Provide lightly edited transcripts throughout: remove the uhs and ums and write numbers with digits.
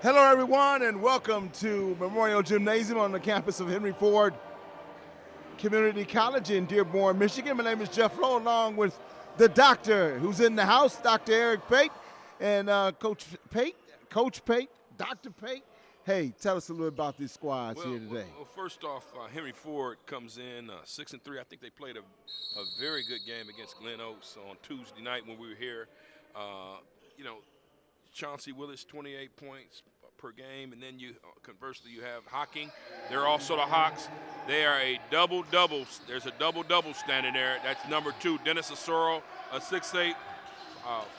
Hello, everyone, and welcome to Memorial Gymnasium on the campus of Henry Ford Community College in Dearborn, Michigan. My name is Jeff Lowe, along with the doctor who's in the house, Dr. Eric Pate, and Coach Pate, Dr. Pate. Hey, tell us a little about these squads here today. Well, first off, Henry Ford comes in 6-3. I think they played a very good game against Glen Oaks on Tuesday night when we were here. Chauncey Willis, 28 points per game, and then conversely you have Hocking. They're also the Hawks. They are a double-double. There's a double-double standing there. That's number 2, Dennis Osoro, a 6'8"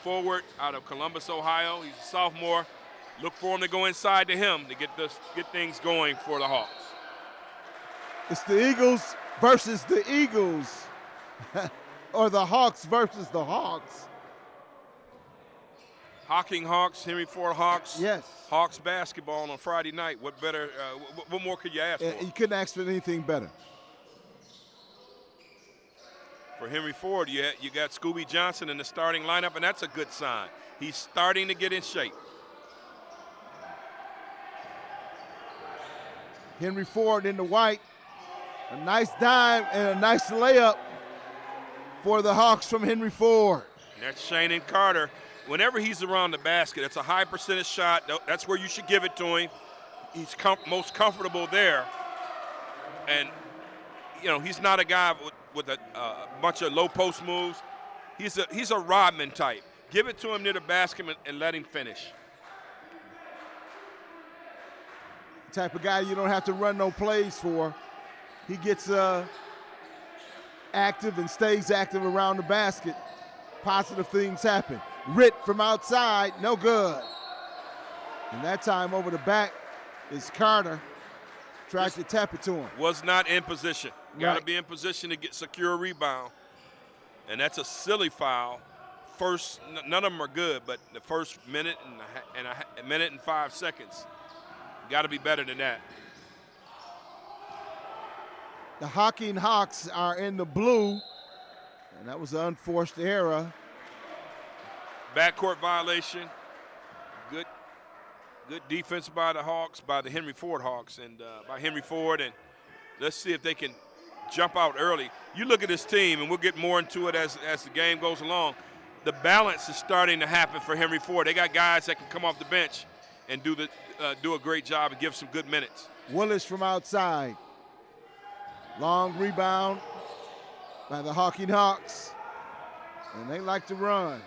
forward out of Columbus, Ohio. He's a sophomore. Look for him to go inside to him to get things going for the Hawks. It's the Eagles versus the Eagles, or the Hawks versus the Hawks. Hocking Hawks, Henry Ford Hawks. Yes. Hawks basketball on Friday night. What better? What more could you ask for? You couldn't ask for anything better. For Henry Ford, you got Scooby Johnson in the starting lineup, and that's a good sign. He's starting to get in shape. Henry Ford in the white. A nice dime and a nice layup for the Hawks from Henry Ford. And that's Shannon Carter. Whenever he's around the basket, it's a high percentage shot. That's where you should give it to him. He's most comfortable there. And, he's not a guy with a bunch of low post moves. He's a Rodman type. Give it to him near the basket and let him finish. The type of guy you don't have to run no plays for. He gets active and stays active around the basket. Positive things happen. Ritt from outside, no good. And that time over the back is Carter. Tried to tap it to him. Was not in position. Got to Right. be in position to secure a rebound. And that's a silly foul. None of them are good, but the first minute and a minute and 5 seconds. Got to be better than that. The Hocking Hawks are in the blue, and that was an unforced error. Backcourt violation. Good defense by the Hawks, by the Henry Ford Hawks, and by Henry Ford. And let's see if they can jump out early. You look at this team, and we'll get more into it as the game goes along. The balance is starting to happen for Henry Ford. They got guys that can come off the bench and do a great job and give some good minutes. Willis from outside. Long rebound by the Hocking Hawks. And they like to run.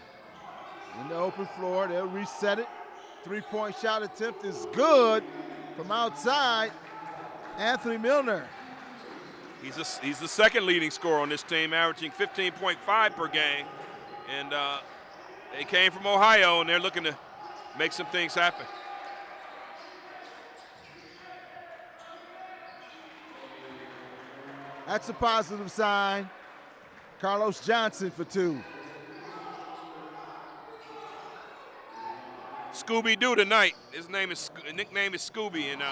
In the open floor, they'll reset it. Three-point shot attempt is good from outside. Anthony Milner. He's the second leading scorer on this team, averaging 15.5 per game. And they came from Ohio, and they're looking to make some things happen. That's a positive sign. Carlos Johnson for 2. Scooby-Doo tonight. His nickname is Scooby, and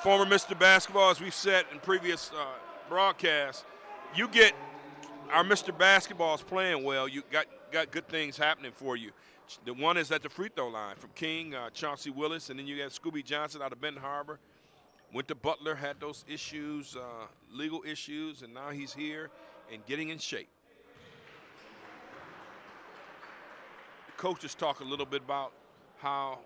former Mr. Basketball, as we've said in previous broadcasts. You get our Mr. Basketball is playing well. You got good things happening for you. The one is at the free throw line from King, Chauncey Willis, and then you got Scooby Johnson out of Benton Harbor. Went to Butler, had those issues, legal issues, and now he's here and getting in shape. Coaches talk a little bit about how,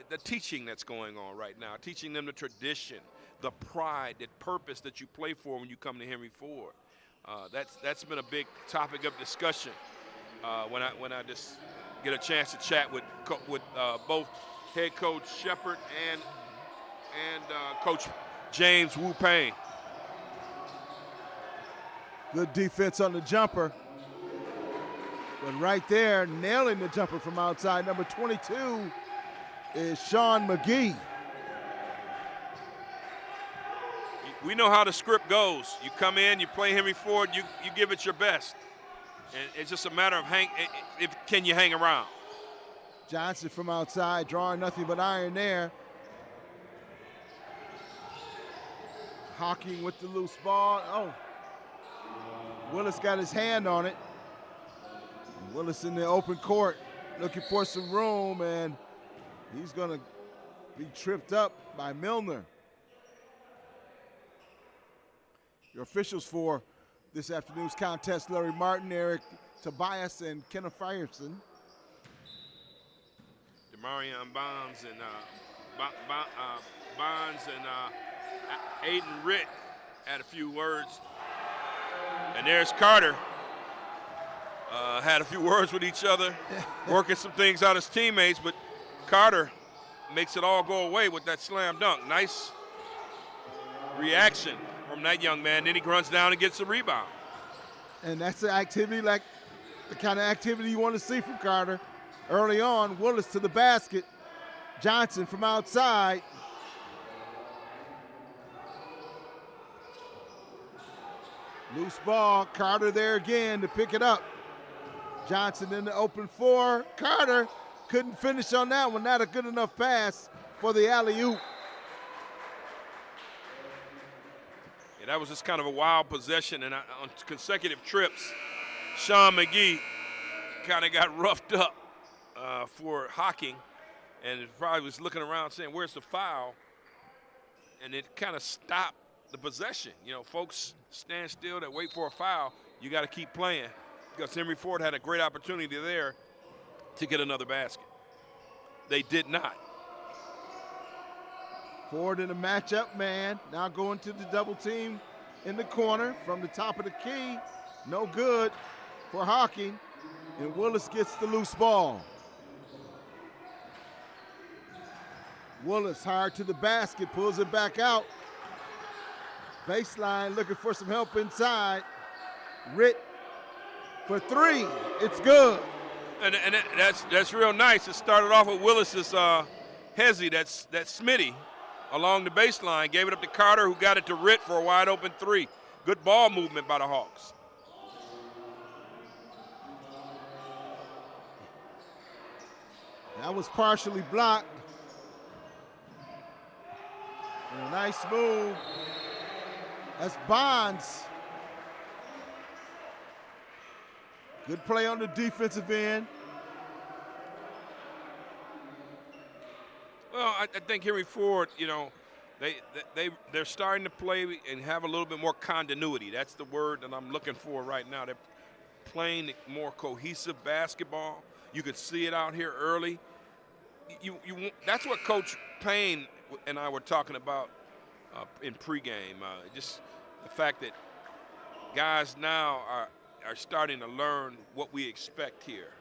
the teaching that's going on right now, teaching them the tradition, the pride, the purpose that you play for when you come to Henry Ford. That's been a big topic of discussion when I just get a chance to chat with both head coach Shepard and Coach James Wu Payne. Good defense on the jumper. But right there, nailing the jumper from outside, number 22 is Sean McGee. We know how the script goes. You come in, you play Henry Ford, you give it your best. And it's just a matter of can you hang around. Johnson from outside, drawing nothing but iron there. Hocking with the loose ball. Oh, Willis got his hand on it. Willis in the open court looking for some room, and He's going to be tripped up by Milner. Your officials for this afternoon's contest: Larry Martin, Eric Tobias, and Kenneth Frierson. Demarion Bonds and Aiden Ritt had a few words. And there's Carter. Had a few words with each other, working some things out as teammates, but Carter makes it all go away with that slam dunk. Nice reaction from that young man. Then he runs down and gets the rebound. And that's the activity, like the kind of activity you want to see from Carter. Early on, Willis to the basket. Johnson from outside. Loose ball, Carter there again to pick it up. Johnson in the open four. Carter couldn't finish on that one. Not a good enough pass for the alley-oop. Yeah, that was just kind of a wild possession, and on consecutive trips, Sean McGee kind of got roughed up for Hocking, and probably was looking around saying, where's the foul? And it kind of stopped the possession. You know, folks stand still, that wait for a foul. You got to keep playing, because Henry Ford had a great opportunity there to get another basket. They did not. Ford in a matchup, man. Now going to the double team in the corner from the top of the key. No good for Hocking, and Willis gets the loose ball. Willis hard to the basket, pulls it back out. Baseline looking for some help inside. Ritt for three, it's good. And that's real nice. It started off with Willis's hezzy, that's Smitty, along the baseline. Gave it up to Carter, who got it to Ritt for a wide open three. Good ball movement by the Hawks. That was partially blocked. And a nice move. That's Bonds. Good play on the defensive end. Well, I think Henry Ford, you know, they're starting to play and have a little bit more continuity. That's the word that I'm looking for right now. They're playing more cohesive basketball. You could see it out here early. That's what Coach Payne and I were talking about in pregame. Just the fact that guys now are starting to learn what we expect here.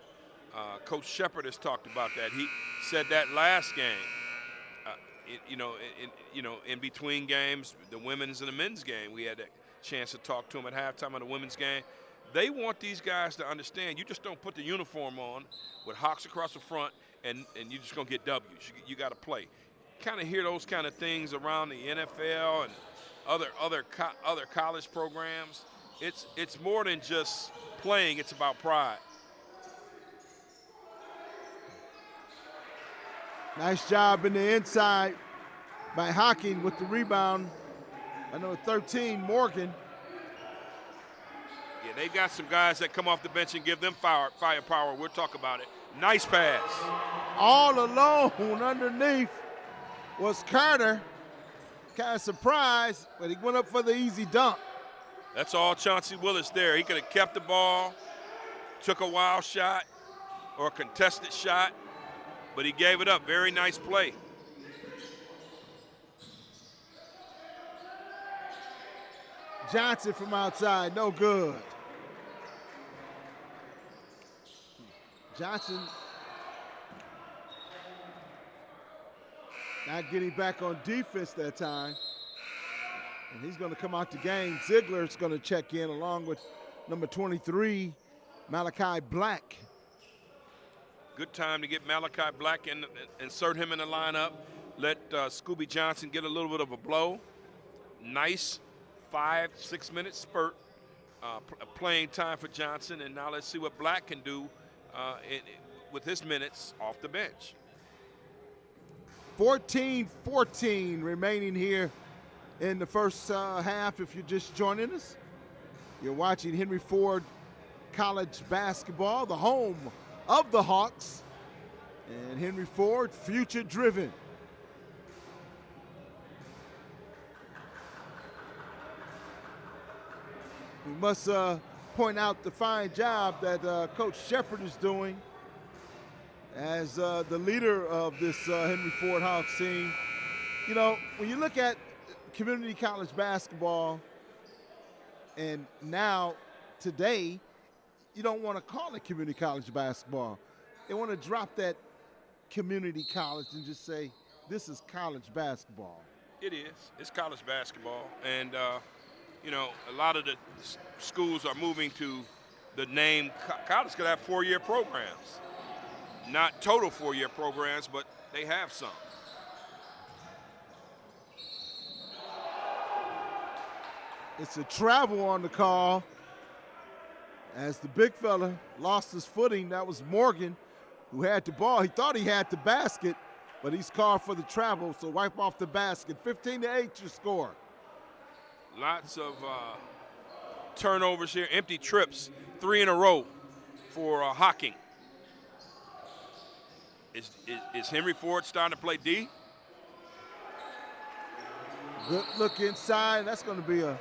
Coach Shepard has talked about that. He said that last game. In between games, the women's and the men's game, we had a chance to talk to them at halftime of the women's game. They want these guys to understand you just don't put the uniform on with Hawks across the front and you're just going to get W's. You got to play. Kind of hear those kind of things around the NFL and other college programs. It's more than just playing. It's about pride. Nice job in the inside by Hocking with the rebound. I know 13, Morgan. Yeah, they got some guys that come off the bench and give them firepower. We'll talk about it. Nice pass. All alone underneath was Carter. Kind of surprised, but he went up for the easy dunk. That's all Chauncey Willis there. He could have kept the ball, took a wild shot or a contested shot, but he gave it up. Very nice play. Johnson from outside, no good. Johnson not getting back on defense that time. And he's going to come out the game. Ziegler's going to check in along with number 23, Malachi Black. Good time to get Malachi Black and insert him in the lineup. Let Scooby Johnson get a little bit of a blow. Nice 5-6 minute spurt playing time for Johnson. And now let's see what Black can do with his minutes off the bench. 14-14 remaining here in the first half. If you're just joining us, you're watching Henry Ford College basketball, the home of the Hawks. And Henry Ford, future driven. We must point out the fine job that Coach Shepard is doing as the leader of this Henry Ford Hawks team. You know, when you look at community college basketball, and now today, you don't want to call it community college basketball. They want to drop that community college and just say, this is college basketball. It is. It's college basketball. And, you know, a lot of the schools are moving to the name college could have 4-year programs. Not total 4-year programs, but they have some. It's a travel on the call as the big fella lost his footing. That was Morgan, who had the ball. He thought he had the basket, but he's called for the travel, so wipe off the basket. 15-8 your score. Lots of turnovers here, empty trips, 3 in a row for Hocking. Is Henry Ford starting to play D? Good look inside. That's going to be a...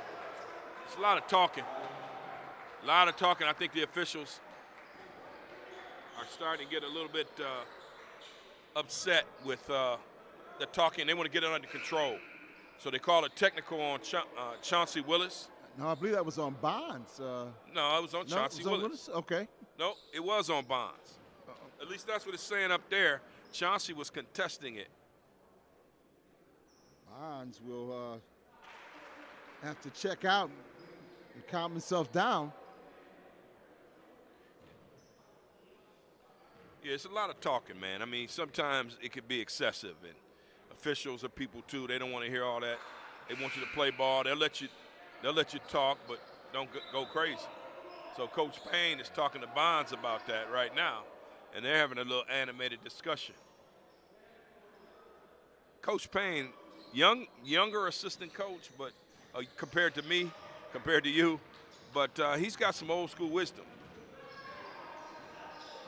It's a lot of talking. A lot of talking. I think the officials are starting to get a little bit upset with the talking. They want to get it under control. So they call it technical on Chauncey Willis. No, I believe that was on Bonds. No, it was on Chauncey Willis. Okay. No, it was on Bonds. At least that's what it's saying up there. Chauncey was contesting it. Bonds will have to check out and calm himself down. Yeah, it's a lot of talking, man. I mean, sometimes it could be excessive, and officials are people too. They don't want to hear all that. They want you to play ball. They'll let you talk, but don't go crazy. So Coach Payne is talking to Bonds about that right now, and they're having a little animated discussion. Coach Payne, younger assistant coach, but compared to me, compared to you, but he's got some old school wisdom.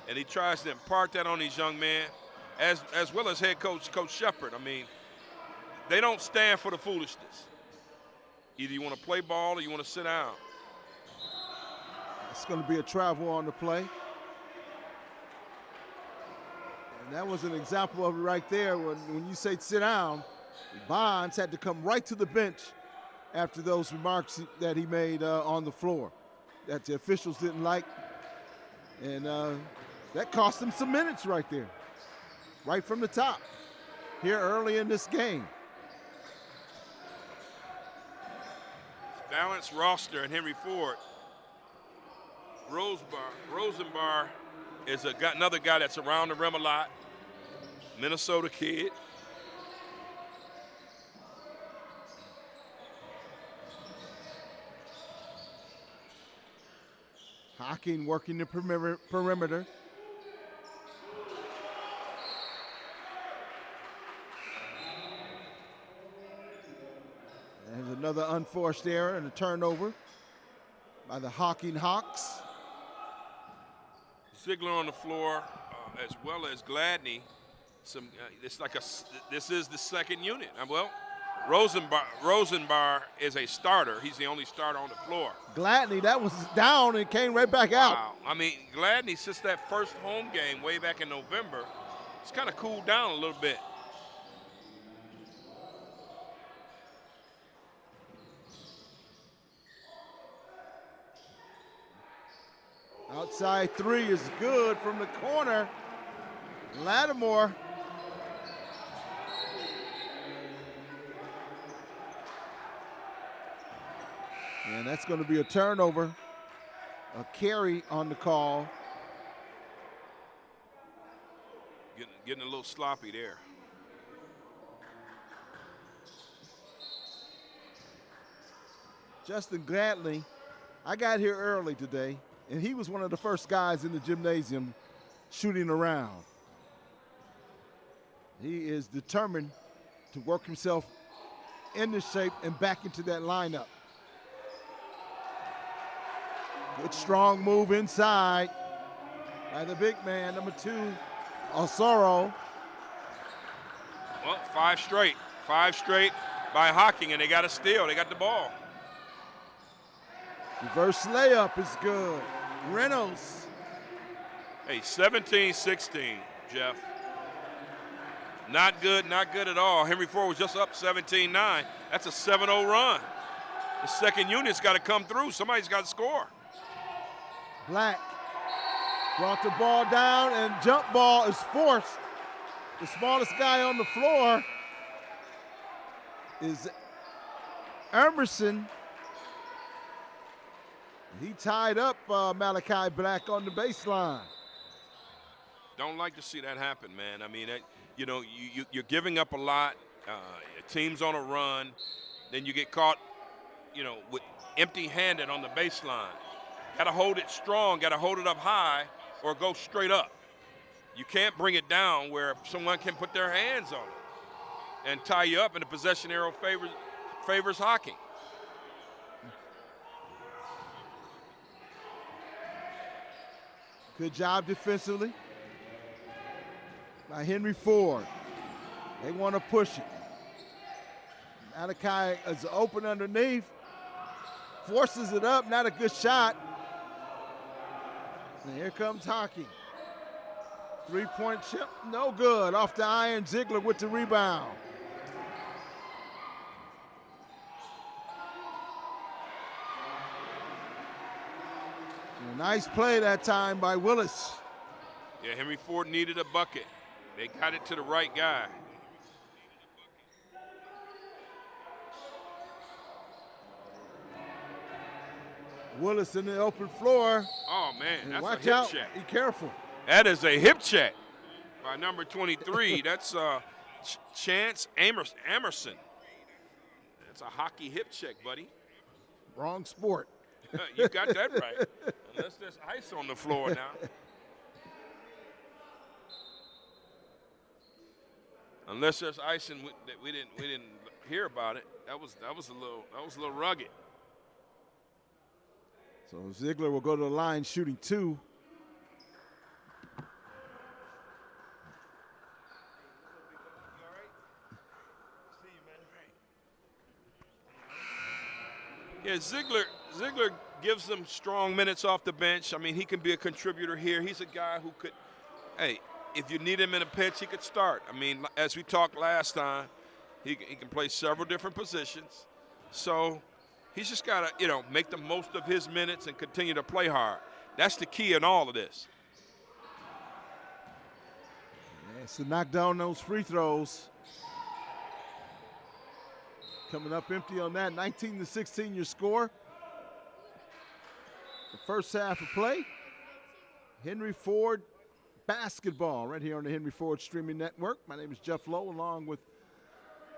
And he tries to impart that on these young men, as well as head coach, Coach Shepard. I mean, they don't stand for the foolishness. Either you want to play ball or you want to sit down. It's going to be a travel on the play. And that was an example of it right there. When you say sit down, Bonds had to come right to the bench after those remarks that he made on the floor that the officials didn't like. And that cost him some minutes right there, right from the top, here early in this game. Balanced roster in Henry Ford. Rosenbar is another guy that's around the rim a lot. Minnesota kid. Hocking working the perimeter. There's another unforced error and a turnover by the Hocking Hawks. Ziegler on the floor, as well as Gladney. This is the second unit. Well, Rosenbar is a starter. He's the only starter on the floor. Gladney, that was down and came right back out. Wow. I mean, Gladney, since that first home game way back in November, it's kind of cooled down a little bit. Outside three is good from the corner. Lattimore. And that's going to be a turnover. A carry on the call. Getting a little sloppy there. Justin Gladney, I got here early today, and he was one of the first guys in the gymnasium shooting around. He is determined to work himself into shape and back into that lineup. Good strong move inside by the big man, number 2, Osoro. Well, 5 straight. 5 straight by Hocking, and they got a steal. They got the ball. Reverse layup is good. Reynolds. Hey, 17-16, Jeff. Not good at all. Henry Ford was just up 17-9. That's a 7-0 run. The second unit's got to come through. Somebody's got to score. Black brought the ball down, and jump ball is forced. The smallest guy on the floor is Emerson. He tied up Malachi Black on the baseline. Don't like to see that happen, man. I mean, you're giving up a lot. Your team's on a run. Then you get caught, with empty-handed on the baseline. Got to hold it strong, got to hold it up high, or go straight up. You can't bring it down where someone can put their hands on it and tie you up, and the possession arrow favors Hocking. Good job defensively by Henry Ford. They want to push it. Malachi is open underneath, forces it up, not a good shot. And here comes Hocking. Three-point chip, no good. Off the iron, Ziegler with the rebound. And a nice play that time by Willis. Yeah, Henry Ford needed a bucket. They got it to the right guy. Willis in the open floor. Oh, man, And that's watch a hip out. check. Be careful. That is a hip check by number 23. That's Chance Emerson. That's a hockey hip check, buddy. Wrong sport. You got that right. Unless there's ice on the floor now. Unless there's ice and we didn't hear about it. That was a little rugged. So Ziegler will go to the line shooting 2. Yeah, Ziegler gives them strong minutes off the bench. I mean, he can be a contributor here. He's a guy who could, hey, if you need him in a pinch, he could start. I mean, as we talked last time, he can play several different positions. So he's just got to, make the most of his minutes and continue to play hard. That's the key in all of this. Yeah, so knock down those free throws. Coming up empty on that. 19-16 your score. The first half of play. Henry Ford basketball right here on the Henry Ford Streaming Network. My name is Jeff Lowe, along with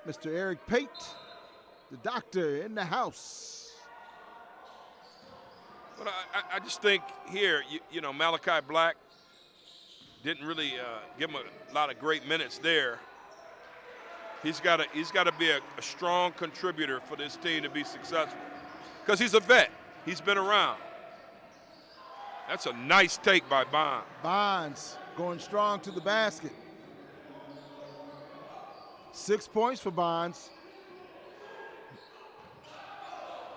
Mr. Eric Pate, the doctor in the house. But I just think here, Malachi Black didn't really give him a lot of great minutes there. He's got to be a strong contributor for this team to be successful, because he's a vet. He's been around. That's a nice take by Bonds. Bonds going strong to the basket. 6 points for Bonds.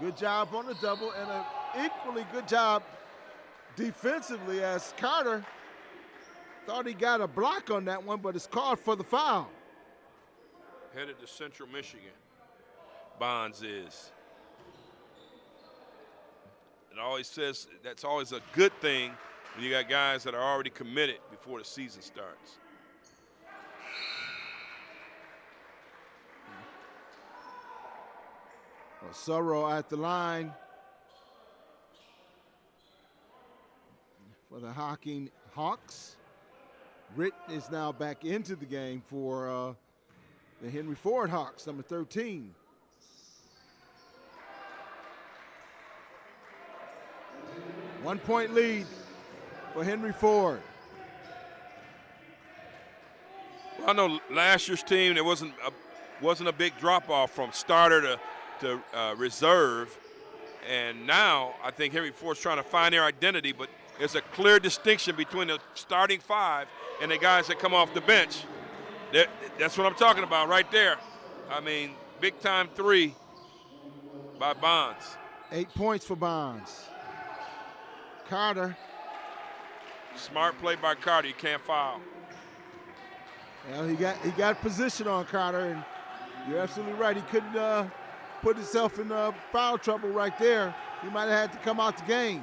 Good job on the double, and an equally good job defensively, as Carter thought he got a block on that one, but it's called for the foul. Headed to Central Michigan, Bonds is. It always says that's always a good thing when you got guys that are already committed before the season starts. Sorrow at the line for the Hocking Hawks. Ritt is now back into the game for the Henry Ford Hawks, number 13. One-point lead for Henry Ford. Well, I know last year's team, there wasn't a big drop-off from starter to reserve, and now I think Henry Ford's trying to find their identity, but There's a clear distinction between the starting five and the guys that come off the bench. That's what I'm talking about right there. I mean, big-time three by Bonds. 8 points for Bonds. Carter. Smart play by Carter. You can't foul. Well, he got position on Carter, and you're absolutely right. He couldn't put himself in foul trouble right there. He might have had to come out the game.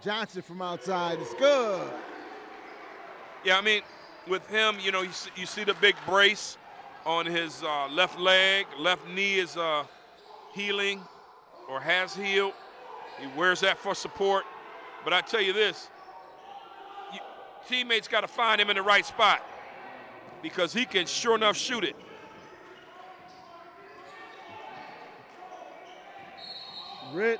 Johnson from outside is good. Yeah, I mean, with him, you know, you see the big brace on his left leg. Left knee is healing or has healed. He wears that for support. But I tell you this, teammates got to find him in the right spot because he can sure enough shoot it. Ritt.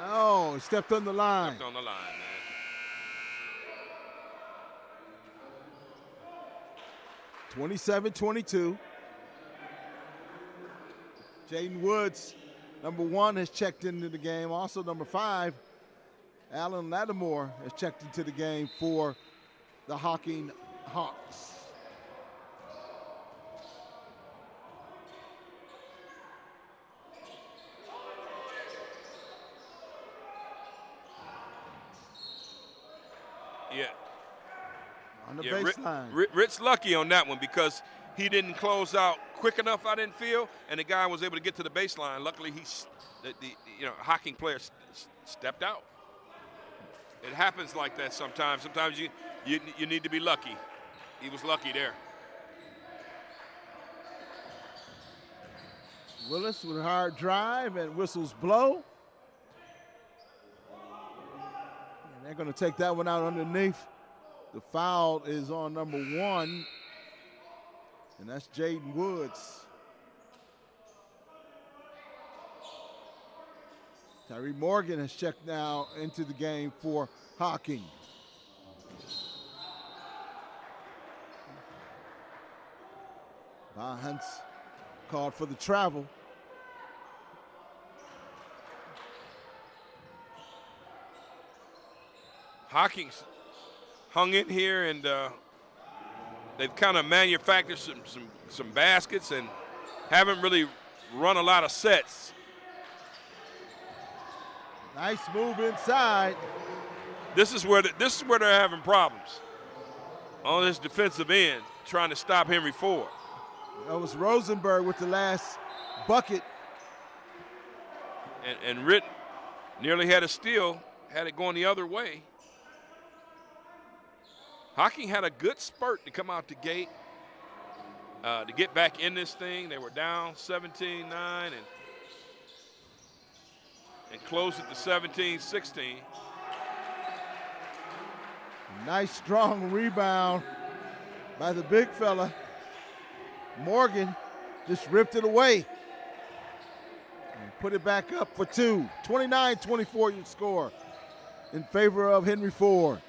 Oh, he stepped on the line. Stepped on the line, man. 27-22. Jaden Woods, number 1, has checked into the game. Also, number 5, Alan Lattimore has checked into the game for the Hocking Hawks. Yeah. On the baseline. Ritt's lucky on that one because he didn't close out quick enough, I didn't feel, and the guy was able to get to the baseline. Luckily, the Hocking player stepped out. It happens like that sometimes. Sometimes you need to be lucky. He was lucky there. Willis with a hard drive and whistles blow. And they're going to take that one out underneath. The foul is on number 1, and that's Jaden Woods. Tyree Morgan has checked now into the game for Hocking. Bonds called for the travel. Hocking's hung in here, and they've kind of manufactured some baskets and haven't really run a lot of sets. Nice move inside. This is where they're having problems on this defensive end, trying to stop Henry Ford. That was Rosenberg with the last bucket. And Ritt nearly had a steal, had it going the other way. Hocking had a good spurt to come out the gate, to get back in this thing. They were down 17-9 and closed it to 17-16. Nice strong rebound by the big fella. Morgan just ripped it away and put it back up for 2. 29-24 your score in favor of Henry Ford.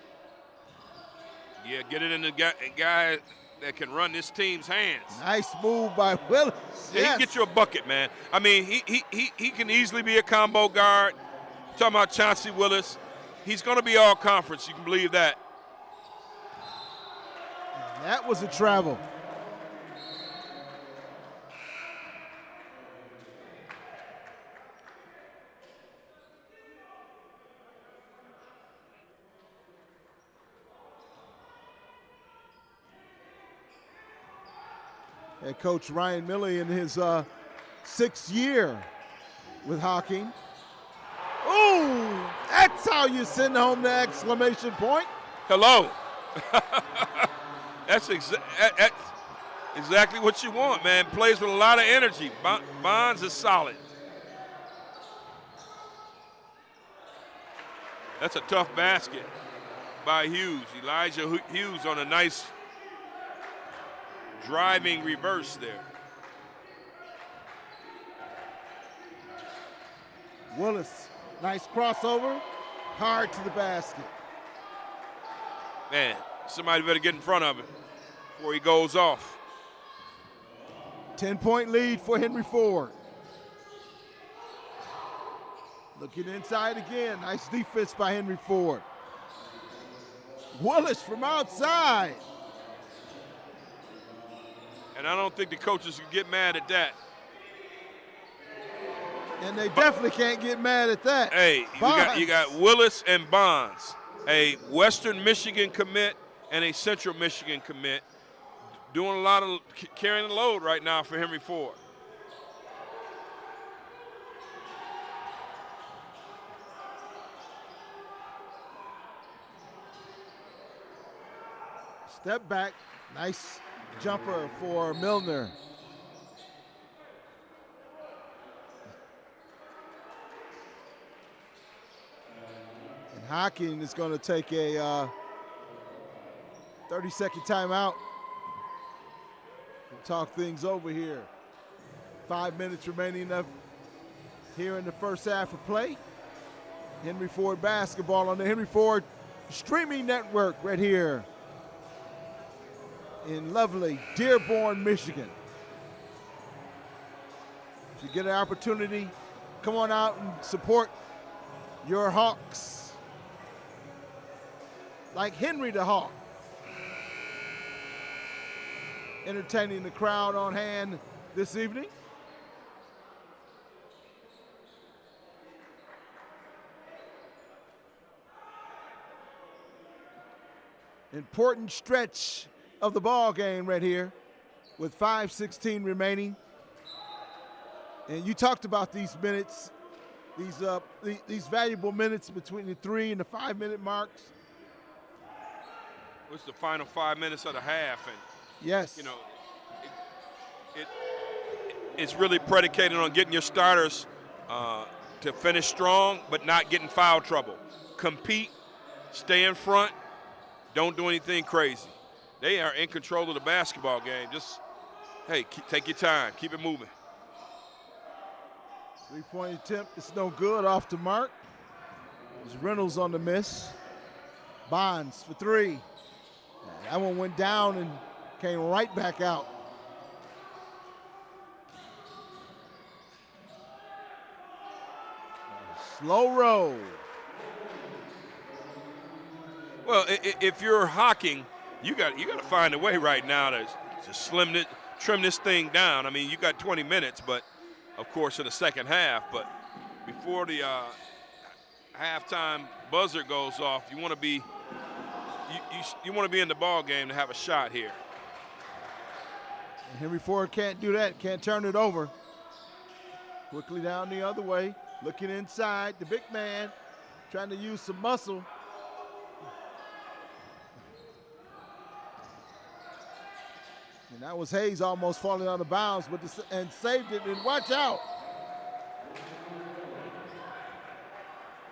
Yeah, get it in the guy that can run this team's hands. Nice move by Willis. Yeah, Yes. he can get you a bucket, man. I mean, he can easily be a combo guard. Talking about Chauncey Willis. He's going to be all conference. You can believe that. And that was a travel. Head coach Ryan Milley in his 6th year with Hocking. Ooh, that's how you send home the exclamation point. Hello. That's exactly what you want, man. Plays with a lot of energy. Bonds is solid. That's a tough basket by Hughes. Elijah Hughes on a nice driving reverse there. Willis, nice crossover, hard to the basket. Man, somebody better get in front of him before he goes off. 10-point lead for Henry Ford. Looking inside again. Nice defense by Henry Ford. Willis from outside. And I don't think the coaches can get mad at that. And they definitely can't get mad at that. Hey, you got Willis and Bonds, a Western Michigan commit and a Central Michigan commit, doing a lot of carrying the load right now for Henry Ford. Step back, nice jumper for Milner. And Hocking is going to take a 30-second timeout. We'll talk things over here. 5 minutes remaining here in the first half of play. Henry Ford basketball on the Henry Ford streaming network right here in lovely Dearborn, Michigan. If you get an opportunity, come on out and support your Hawks. Like Henry the Hawk. Entertaining the crowd on hand this evening. Important stretch of the ball game right here with 5:16 remaining. And you talked about these minutes, these valuable minutes between the 3 and the 5 minute marks. It's the final 5 minutes of the half, and yes, you know, it's really predicated on getting your starters to finish strong, but not getting foul trouble. Compete, stay in front, don't do anything crazy. They are in control of the basketball game. Just, hey, take your time, keep it moving. 3-point attempt, it's no good, off the mark. There's Reynolds on the miss. Bonds for 3. That one went down and came right back out. Slow roll. Well, if you're Hocking, you got to find a way right now to trim this thing down. I mean, you got 20 minutes, but of course in the second half. But before the halftime buzzer goes off, you want to be in the ball game to have a shot here. And Henry Ford can't do that. Can't turn it over. Quickly down the other way, looking inside. The big man trying to use some muscle. And that was Hayes almost falling out of bounds, and saved it, and watch out.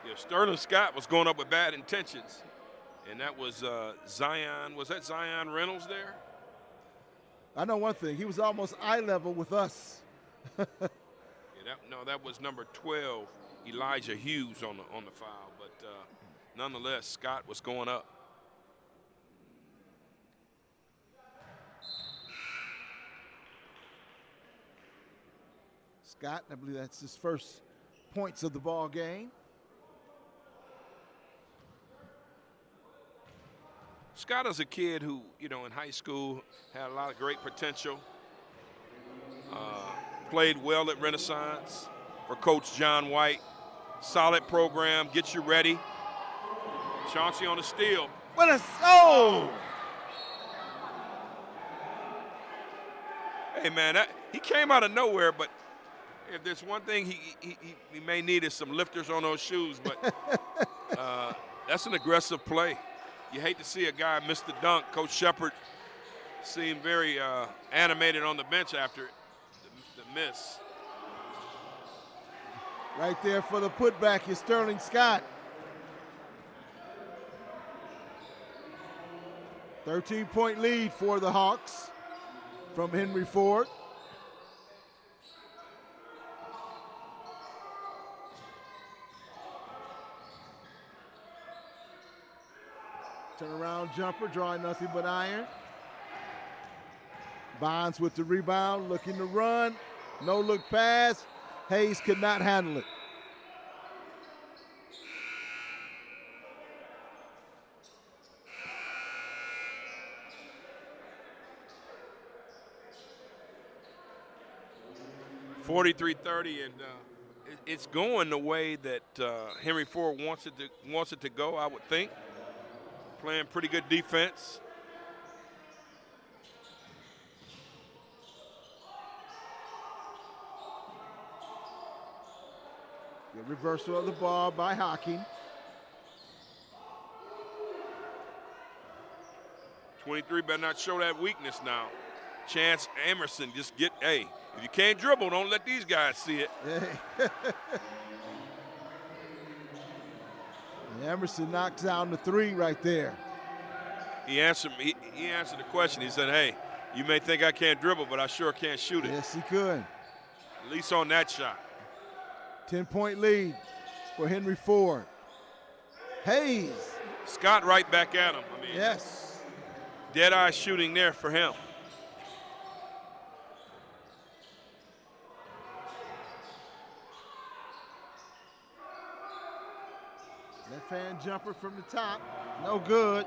Yeah, Sterling Scott was going up with bad intentions. And that was Zion. Was that Zion Reynolds there? I know one thing. He was almost eye level with us. That was number 12, Elijah Hughes on the foul. But nonetheless, Scott was going up. Scott, I believe that's his first points of the ball game. Scott is a kid who, in high school had a lot of great potential. Played well at Renaissance for Coach John White. Solid program, gets you ready. Chauncey on the steal. What a oh! Hey man, he came out of nowhere, but if there's one thing he may need is some lifters on those shoes, but that's an aggressive play. You hate to see a guy miss the dunk. Coach Shepard seemed very animated on the bench after the miss. Right there for the putback is Sterling Scott. 13-point lead for the Hawks from Henry Ford. Turnaround jumper, drawing nothing but iron. Bonds with the rebound, looking to run. No look pass. Hayes could not handle it. 43-30, and it's going the way that Henry Ford wants it to go, I would think. Playing pretty good defense. The reversal of the ball by Hocking. 23 better not show that weakness now. Chance Emerson, just hey, if you can't dribble, don't let these guys see it. Emerson knocks down the three right there. He answered the question. He said, hey, you may think I can't dribble, but I sure can't shoot it. Yes, he could. At least on that shot. 10-point lead for Henry Ford. Hayes. Scott right back at him. I mean, yes. Dead eye shooting there for him. Left hand jumper from the top. No good.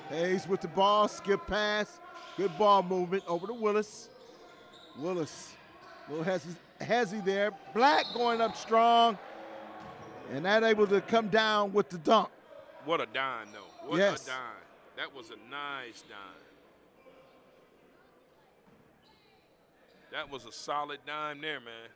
Hayes with the ball, skip pass. Good ball movement over to Willis. Willis, a little hezzy there. Black going up strong. And that able to come down with the dunk. What a dime, though. What a dime. That was a nice dime. That was a solid dime there, man.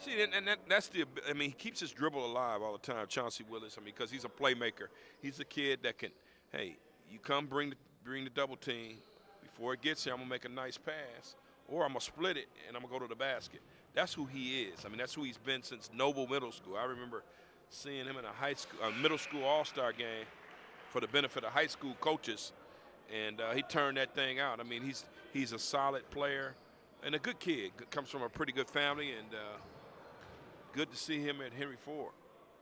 See, and that's I mean, he keeps his dribble alive all the time, Chauncey Willis. I mean, because he's a playmaker. He's a kid that can, hey, you come bring the double team. Before it gets here, I'm going to make a nice pass, or I'm going to split it, and I'm going to go to the basket. That's who he is. I mean, that's who he's been since Noble Middle School. I remember seeing him in a middle school all-star game for the benefit of high school coaches, and he turned that thing out. I mean, he's a solid player and a good kid. Comes from a pretty good family, and good to see him at Henry Ford.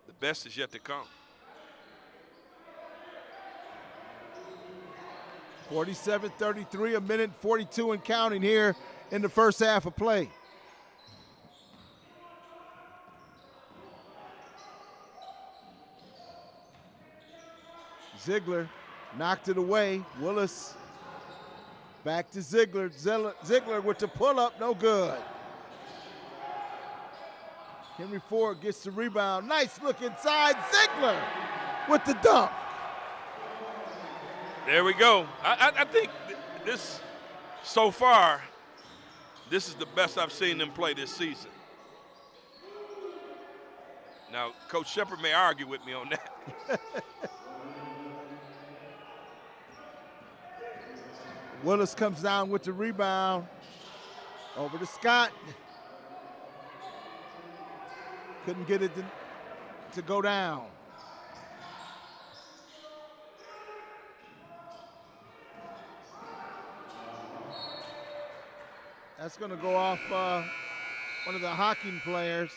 The best is yet to come. 47-33, a minute 42 and counting here in the first half of play. Ziegler knocked it away. Willis back to Ziegler. Ziegler with the pull-up, no good. Henry Ford gets the rebound. Nice look inside. Ziegler with the dunk. There we go. I think this, so far, this is the best I've seen them play this season. Now, Coach Shepard may argue with me on that. Willis comes down with the rebound. Over to Scott. Couldn't get it to go down. That's going to go off one of the Hocking players.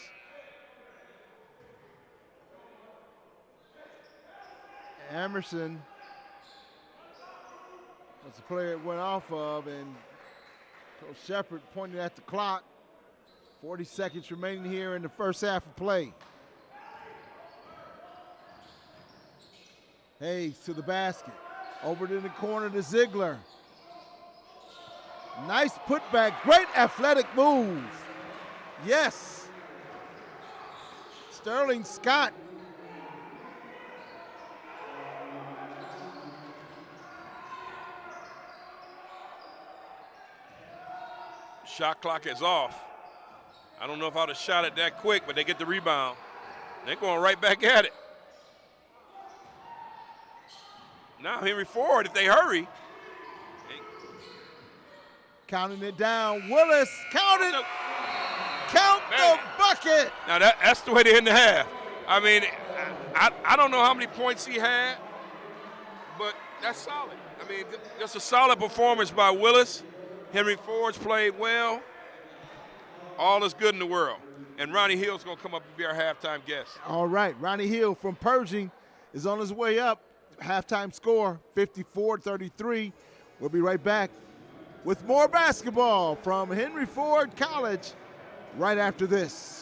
Emerson was the player it went off of, and Coach Shepard pointed at the clock. 40 seconds remaining here in the first half of play. Hayes to the basket. Over to the corner to Ziegler. Nice putback, great athletic move. Yes. Sterling Scott. Shot clock is off. I don't know if I would have shot it that quick, but they get the rebound. They're going right back at it. Now Henry Ford, if they hurry. Counting it down. Willis, count the bucket. Now that's the way to end the half. I mean, I don't know how many points he had, but that's solid. I mean, just a solid performance by Willis. Henry Ford's played well. All is good in the world. And Ronnie Hill's going to come up and be our halftime guest. All right, Ronnie Hill from Pershing is on his way up. Halftime score, 54-33. We'll be right back with more basketball from Henry Ford College right after this.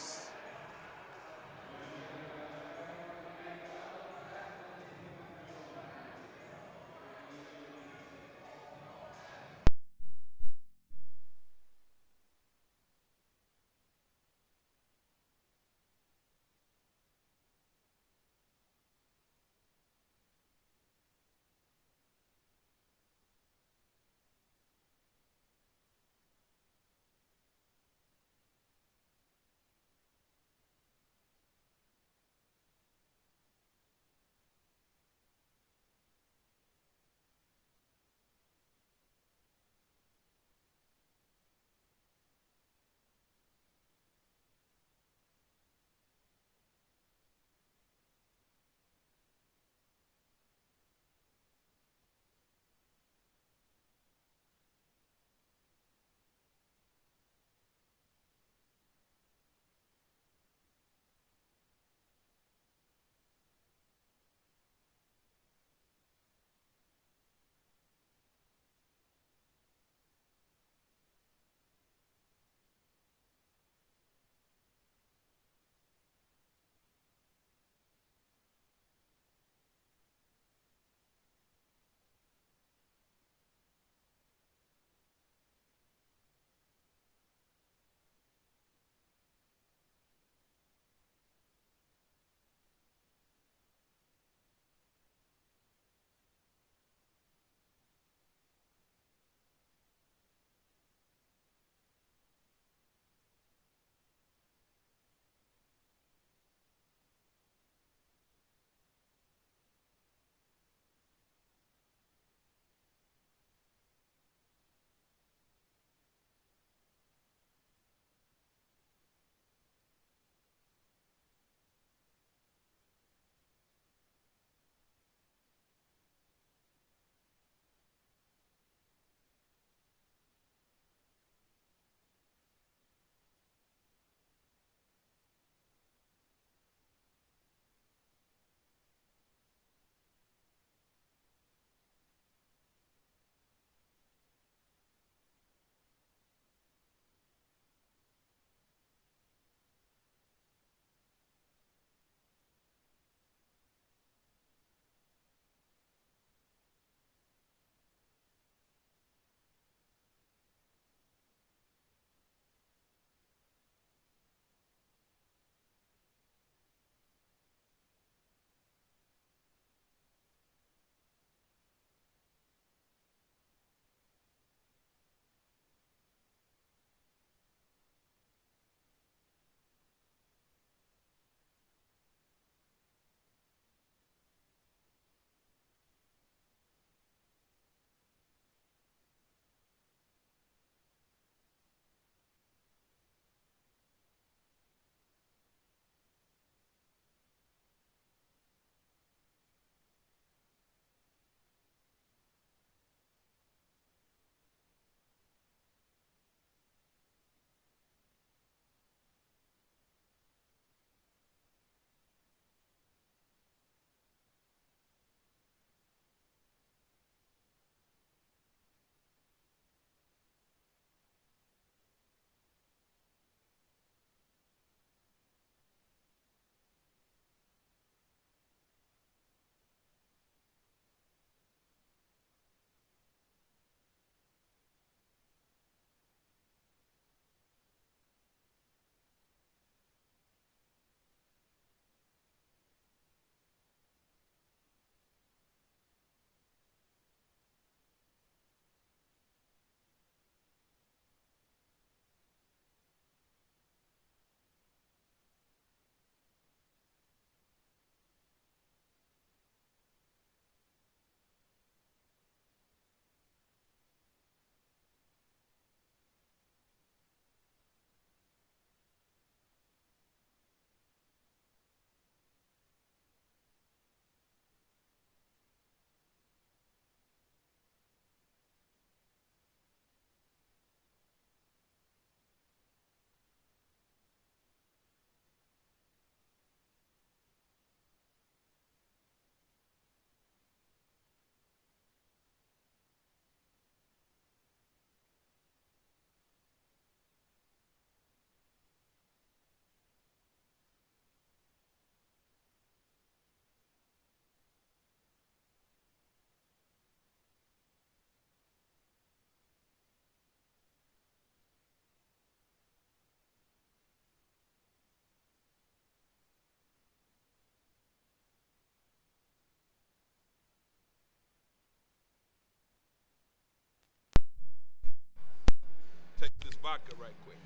vodka right quick.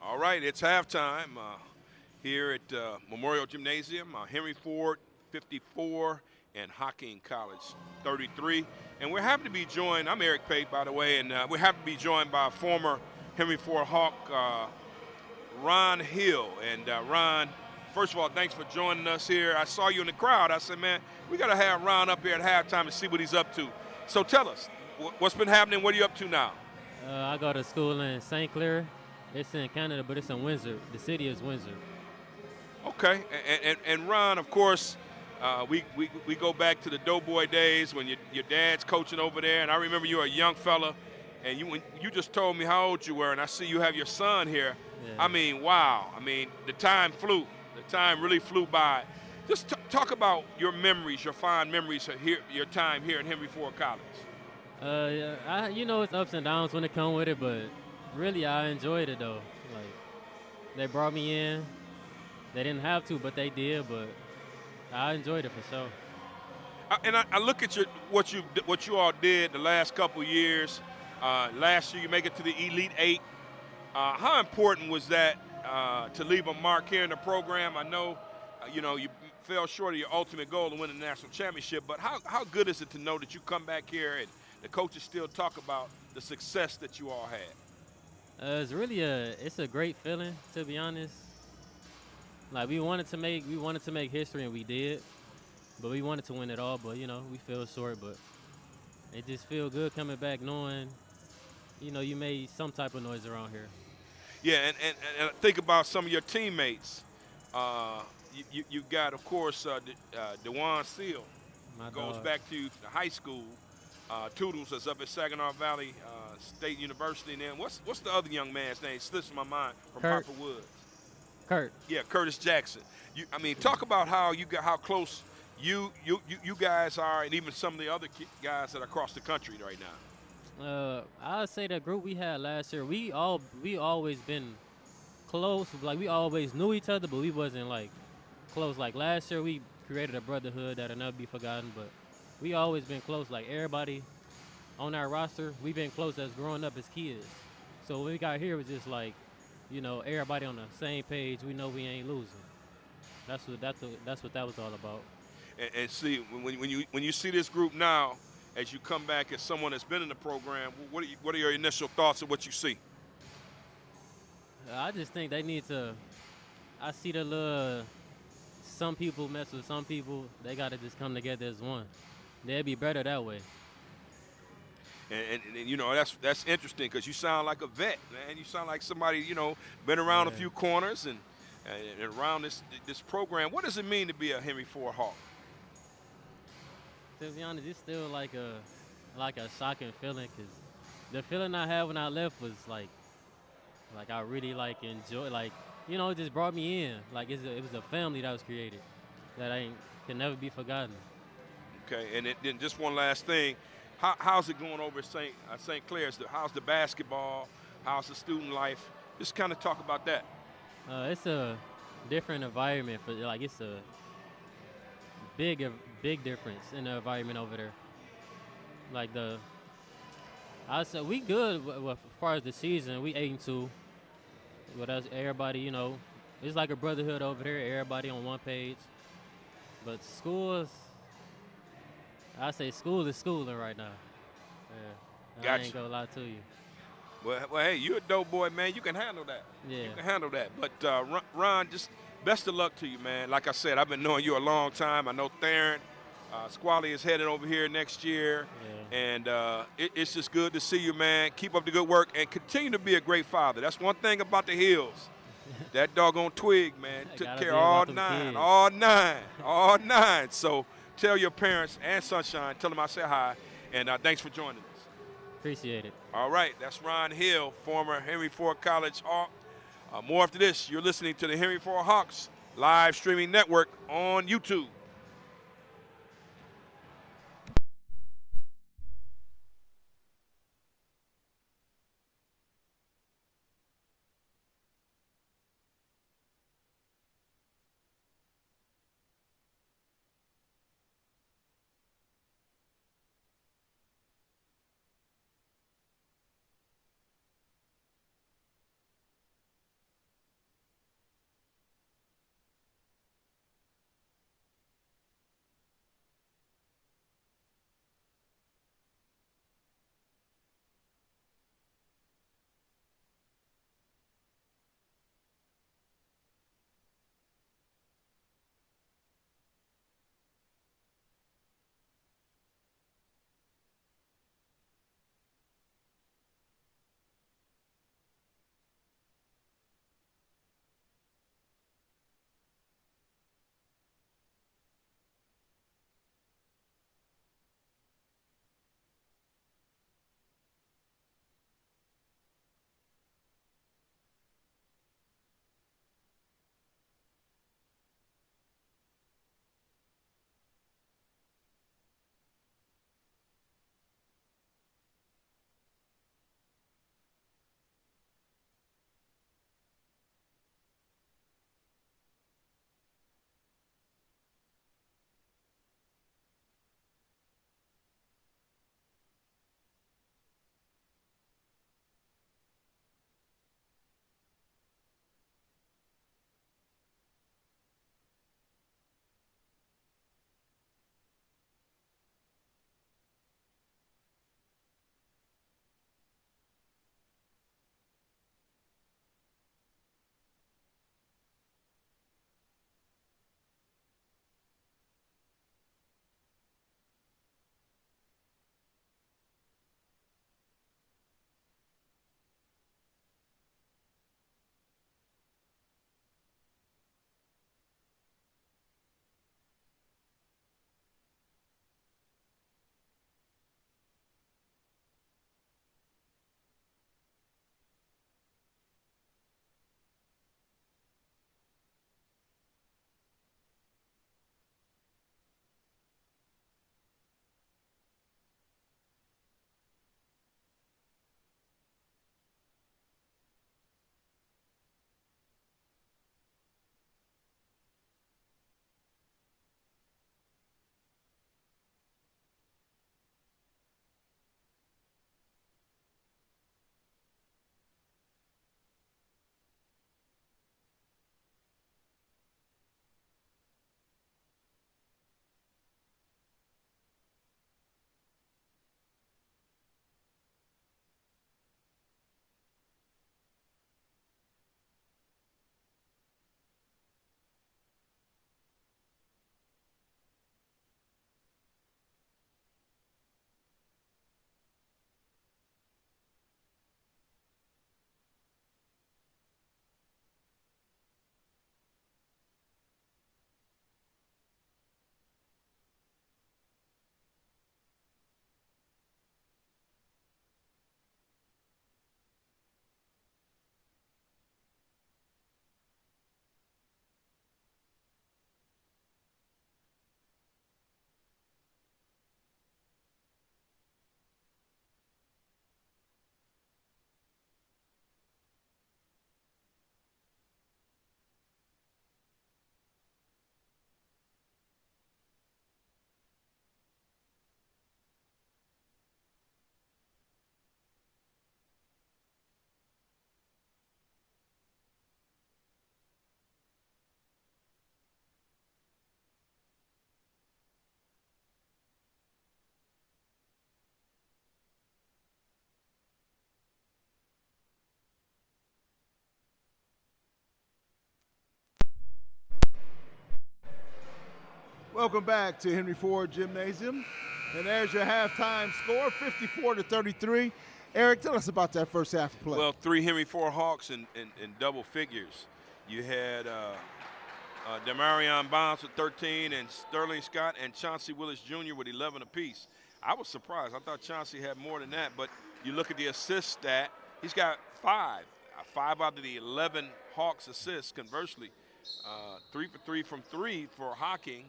All right, it's halftime here at Memorial Gymnasium. Henry Ford, 54, and Hocking College, 33. And we're happy to be joined. I'm Eric Pate, by the way, and we're happy to be joined by former Henry Ford Hawk, Ron Hill. And Ron, first of all, thanks for joining us here. I saw you in the crowd. I said, man, we got to have Ron up here at halftime and see what he's up to. So tell us, what's been happening? What are you up to now? I go to school in St. Clair. It's in Canada, but it's in Windsor. The city is Windsor. Okay, and Ron, of course, we go back to the Doughboy days when your dad's coaching over there, and I remember you were a young fella, and you just told me how old you were, and I see you have your son here. Yeah. I mean, wow. I mean, the time flew. The time really flew by. Just talk about your memories, your fond memories of your time here at Henry Ford College. It's ups and downs when it come with it, but really I enjoyed it though. Like, they brought me in. They didn't have to, but they did. But I enjoyed it for sure. I look at what you all did the last couple years. Last year you make it to the Elite Eight. How important was that to leave a mark here in the program? I know, you fell short of your ultimate goal to win the national championship, but how good is it to know that you come back here and the coaches still talk about the success that you all had? It's a great feeling, to be honest. Like, we wanted to make history, and we did, but we wanted to win it all. But we fell short. But it just feels good coming back, knowing you made some type of noise around here. Yeah, and think about some of your teammates. You've got, of course, DeJuan Seal, goes back to high school. Toodles is up at Saginaw Valley State University. And then what's the other young man's name? Slips in my mind from Kurt. Harper Woods. Kurt. Yeah, Curtis Jackson. Talk about how close you guys are, and even some of the other guys that are across the country right now. I would say the group we had last year, we always been close. Like, we always knew each other, but we wasn't like close. Like, last year we created a brotherhood that'll never be forgotten. But we always been close. Like, everybody on our roster, we've been close as growing up as kids. So when we got here, it was just like, everybody on the same page. We know we ain't losing. That's what that was all about. And see, when you see this group now, as you come back as someone that's been in the program, what are your initial thoughts of what you see? I just think they need to. I see some people mess with some people. They got to just come together as one. They'd be better that way. And that's interesting, because you sound like a vet, man. You sound like somebody, been around a few corners and around this program. What does it mean to be a Henry Ford Hawk? To be honest, it's still like a shocking feeling, because the feeling I had when I left was like I really enjoy, it just brought me in. Like, it was a family that was created that can never be forgotten. Okay, and then just one last thing. How's it going over at St. Clair's? How's the basketball? How's the student life? Just kind of talk about that. It's a different environment it's a big difference in the environment over there. Like, I said we good as far as the season. We 8-2. But us, everybody, it's like a brotherhood over there. Everybody on one page. But I say school is schooling right now. Yeah, Gotcha. I ain't gonna lie to you. Well, hey, you're a dope boy, man. You can handle that. Yeah. You can handle that. But, Ron, just best of luck to you, man. Like I said, I've been knowing you a long time. I know Theron Squally is heading over here next year. Yeah. And it's just good to see you, man. Keep up the good work and continue to be a great father. That's one thing about the Hills. That doggone twig, man, took care of all nine. So tell your parents and Sunshine, tell them I said hi, and thanks for joining us. Appreciate it. All right, that's Ron Hill, former Henry Ford College Hawk. More after this. You're listening to the Henry Ford Hawks live streaming network on YouTube. Welcome back to Henry Ford Gymnasium. And there's your halftime score, 54-33. Eric, tell us about that first half of play. Well, 3 Henry Ford Hawks in double figures. You had Demarion Bonds with 13 and Sterling Scott and Chauncey Willis Jr. with 11 apiece. I was surprised. I thought Chauncey had more than that, but you look at the assist stat, he's got 5. 5 out of the 11 Hawks assists, conversely. 3 for 3 from 3 for Hocking.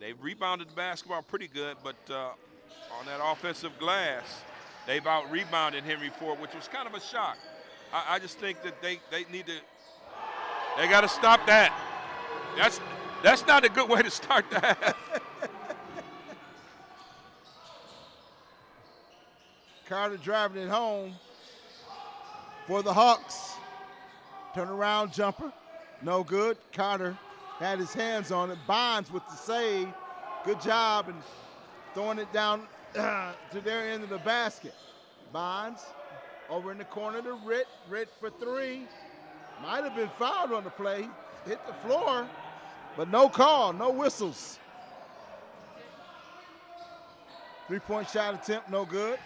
They rebounded the basketball pretty good, but on that offensive glass, they've out-rebounded Henry Ford, which was kind of a shock. I just think that they need to – they got to stop that. That's not a good way to start the half. Carter driving it home for the Hawks. Turnaround jumper, no good. Carter had his hands on it. Bonds with the save. Good job and throwing it down to their end of the basket. Bonds over in the corner to Ritt. Ritt for 3. Might have been fouled on the play. Hit the floor, but no call, no whistles. 3-point shot attempt, no good.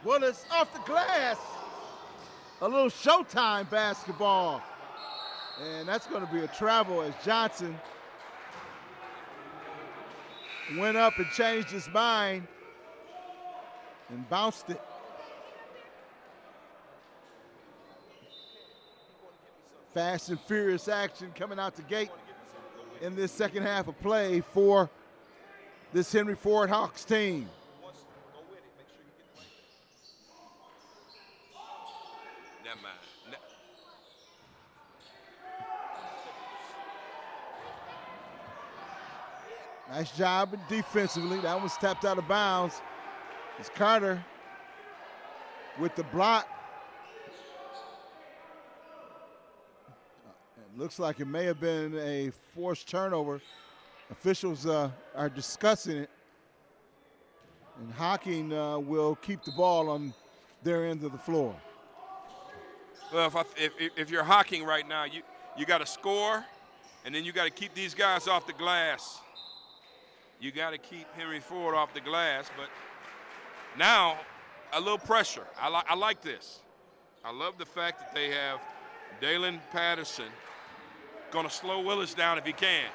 Willis off the glass. A little Showtime basketball. And that's going to be a travel as Johnson went up and changed his mind and bounced it. Fast and furious action coming out the gate in this second half of play for this Henry Ford Hawks team. Nice job defensively. That was tapped out of bounds. It's Carter with the block. It looks like it may have been a forced turnover. Officials are discussing it. And Hocking will keep the ball on their end of the floor. Well, if you're Hocking right now, you got to score, and then you got to keep these guys off the glass. You got to keep Henry Ford off the glass, but now a little pressure. I like this. I love the fact that they have Dalen Patterson going to slow Willis down if he can.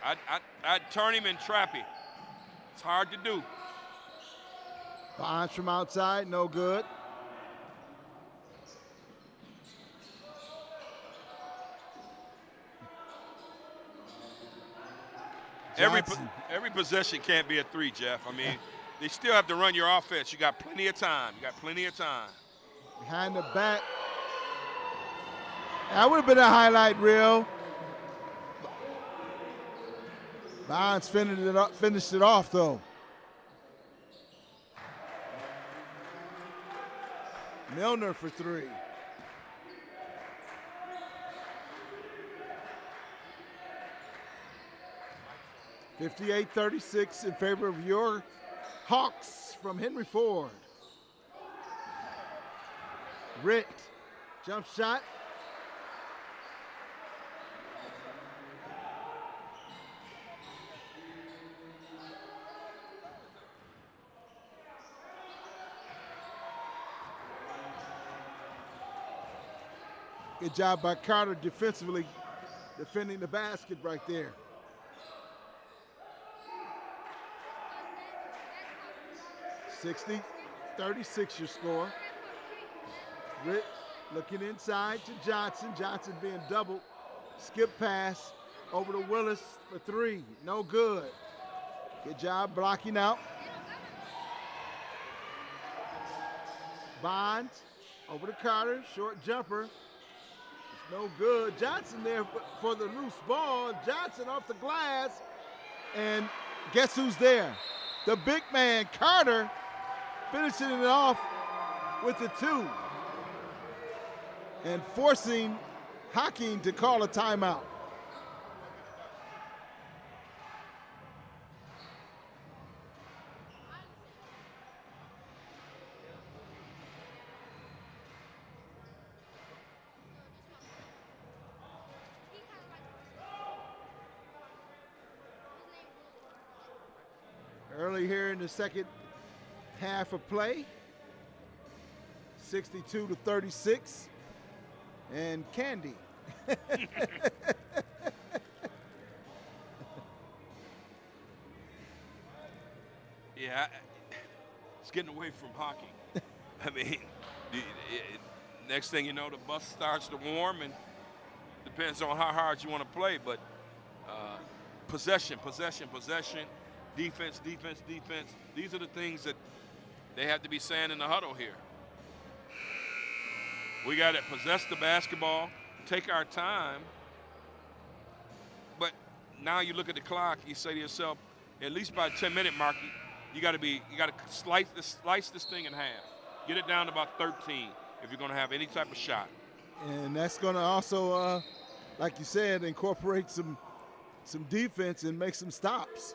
I'd turn him and trap him. It's hard to do. Bonds from outside, no good. Every possession can't be a 3, Jeff. I mean, they still have to run your offense. You got plenty of time. Behind the back. That would have been a highlight reel. Bonds finished it off, though. Milner for 3. (58-36) in favor of your Hawks from Henry Ford. Ritt, jump shot. Good job by Carter defensively, defending the basket right there. (60-36) your score. Ritt looking inside to Johnson. Johnson being doubled. Skip pass over to Willis for 3. No good. Good job blocking out. Bonds over to Carter. Short jumper. It's no good. Johnson there for the loose ball. Johnson off the glass. And guess who's there? The big man, Carter, finishing it off with the 2 and forcing Hocking to call a timeout. Early here in the second half of play, 62-36, and Candy. Yeah, it's getting away from hockey. I mean, next thing you know, the bus starts to warm, and depends on how hard you want to play. But possession, defense. These are the things that they have to be saying in the huddle here. We got to possess the basketball, take our time. But now you look at the clock, you say to yourself, at least by the 10-minute mark, you got to slice this thing in half. Get it down to about 13 if you're going to have any type of shot. And that's going to also, like you said, incorporate some defense and make some stops.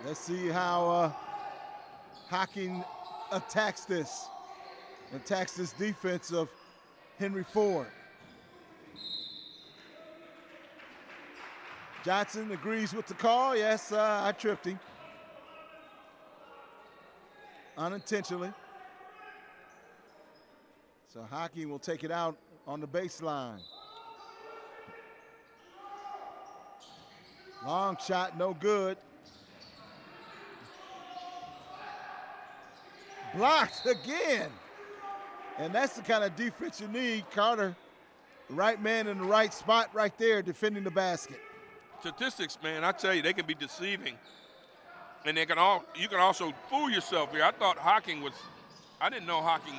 Let's see how Hocking attacks this defense of Henry Ford. Johnson agrees with the call. Yes, I tripped him unintentionally. So Hocking will take it out on the baseline. Long shot, no good. Blocked again. And that's the kind of defense you need. Carter, the right man in the right spot right there defending the basket. Statistics, man, I tell you, they can be deceiving. And you can also fool yourself here. I thought Hocking I didn't know Hocking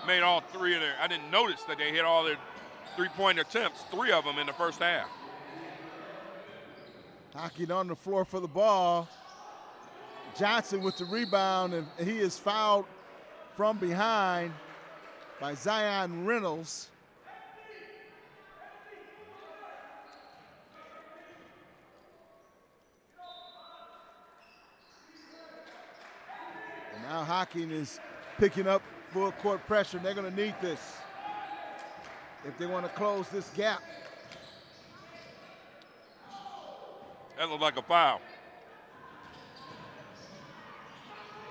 made all three of I didn't notice that they hit all their three-point attempts, 3 of them in the first half. Hocking on the floor for the ball. Johnson with the rebound, and he is fouled from behind by Zion Reynolds. And now Hocking is picking up full court pressure. They're going to need this if they want to close this gap. That looked like a foul.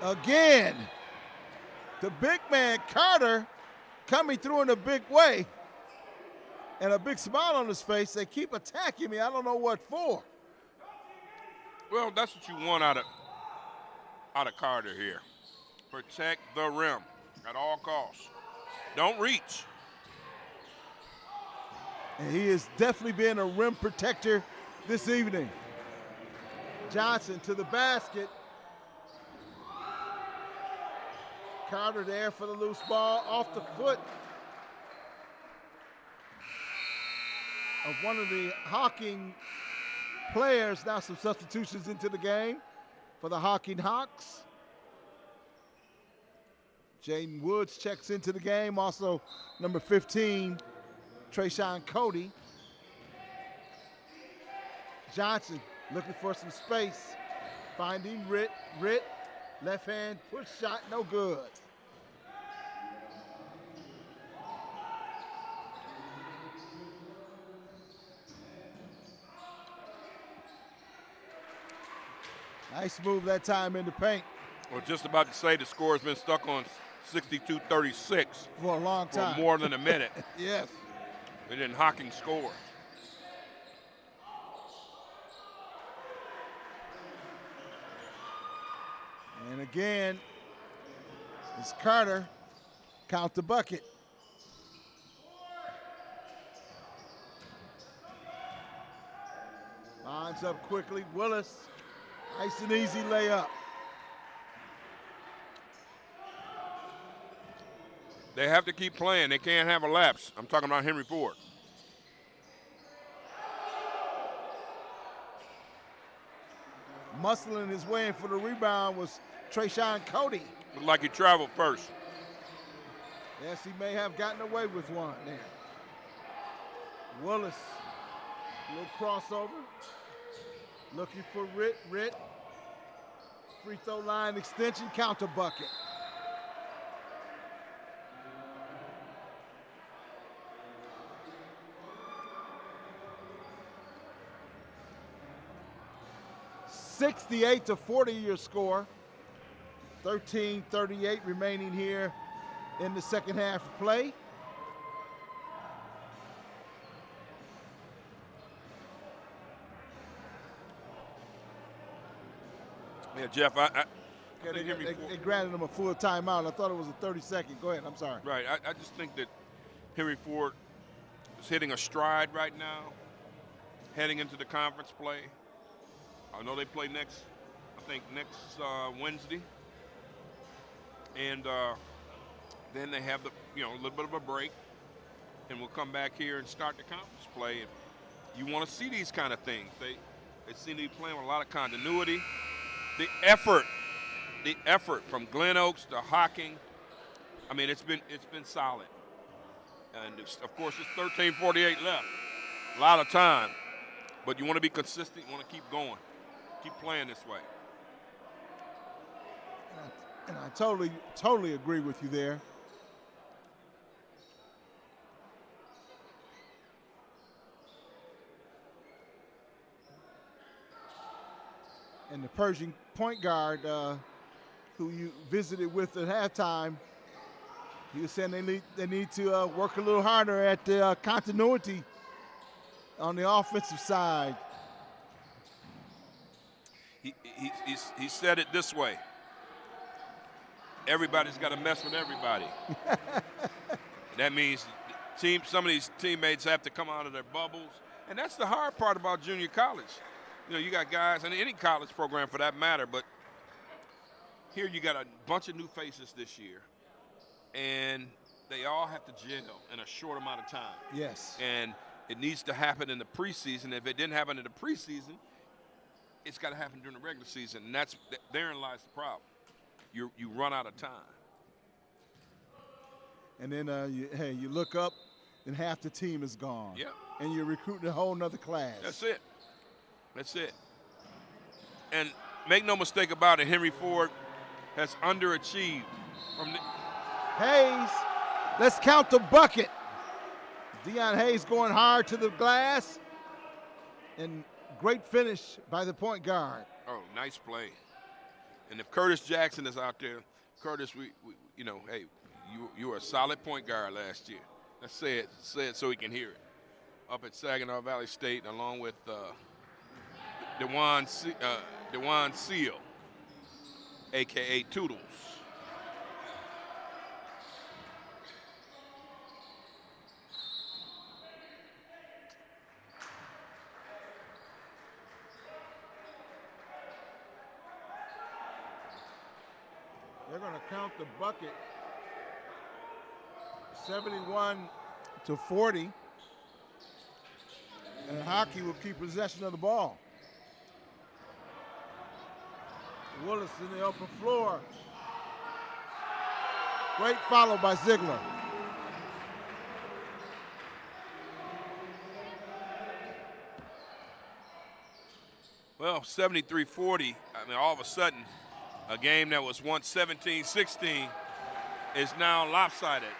Again, the big man Carter coming through in a big way and a big smile on his face. They keep attacking me. I don't know what for. Well, that's what you want out of Carter here. Protect the rim at all costs. Don't reach. And he is definitely being a rim protector this evening. Johnson to the basket. Carter there for the loose ball off the foot of one of the Hocking players. Now some substitutions into the game for the Hocking Hawks. Jaden Woods checks into the game. Also number 15, Trayshawn Cody. Johnson looking for some space. Finding Ritt. Left hand push shot, no good. Nice move that time in the paint. I was just about to say the score has been stuck on 62-36 for a long time. For more than a minute. Yes. And then Hocking score. And again, it's Carter, count the bucket. Lines up quickly, Willis, nice and easy layup. They have to keep playing, they can't have a lapse. I'm talking about Henry Ford. Muscling his way in for the rebound was Trayshawn Cody. Looked like he traveled first. Yes, he may have gotten away with one there. Willis, a little crossover. Looking for Ritt. Free throw line extension, counter bucket. 68-40 your score. 13:38 remaining here in the second half of play. Yeah, Jeff, I Okay, think Henry they Ford, granted him a full timeout. I thought it was a 30-second. Go ahead, I'm sorry. right. I just think that Henry Ford is hitting a stride right now, heading into the conference play. I know they play next Wednesday, and then they have a little bit of a break, and we'll come back here and start the conference play. And you want to see these kind of things. They seem to be playing with a lot of continuity. The effort from Glen Oaks to Hocking, I mean, it's been solid. And of course, it's 13:48 left, a lot of time. But you want to be consistent. You want to keep going, keep playing this way. And I totally agree with you there. And the Pershing point guard who you visited with at halftime, he was saying they need to work a little harder at the continuity on the offensive side. He said it this way: everybody's got to mess with everybody. That means some of these teammates have to come out of their bubbles, and that's the hard part about junior college. You got guys, and any college program for that matter, but here you got a bunch of new faces this year, and they all have to gel in a short amount of time. Yes. And it needs to happen in the preseason. If it didn't happen in the preseason, it's got to happen during the regular season, and therein lies the problem. You run out of time. And then you look up, and half the team is gone. Yeah. And you're recruiting a whole nother class. That's it. And make no mistake about it, Henry Ford has underachieved. Hayes, let's count the bucket. Deion Hayes going hard to the glass. And great finish by the point guard. Oh, nice play. And if Curtis Jackson is out there, Curtis, hey, you were a solid point guard last year. Let's say it so he can hear it. Up at Saginaw Valley State, along with DeJuan Seal, a.k.a. Toodles. They're going to count the bucket 71-40. And Hockey will keep possession of the ball. Willis in the open floor. Great follow by Ziegler. Well, 73-40, I mean, all of a sudden, a game that was once 17-16 is now lopsided.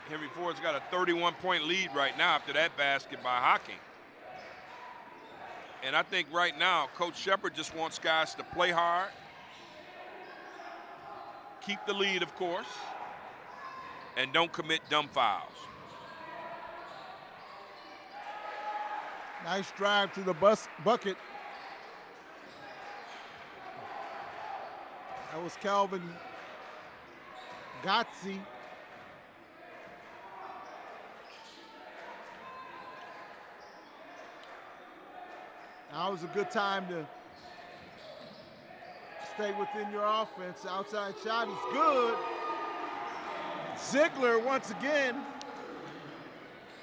Henry Ford's got a 31-point lead right now after that basket by Hocking. And I think right now, Coach Shepard just wants guys to play hard, keep the lead, of course, and don't commit dumb fouls. Nice drive to the bucket. That was Calvin Gotzi. Now is a good time to stay within your offense. Outside shot is good. Ziegler once again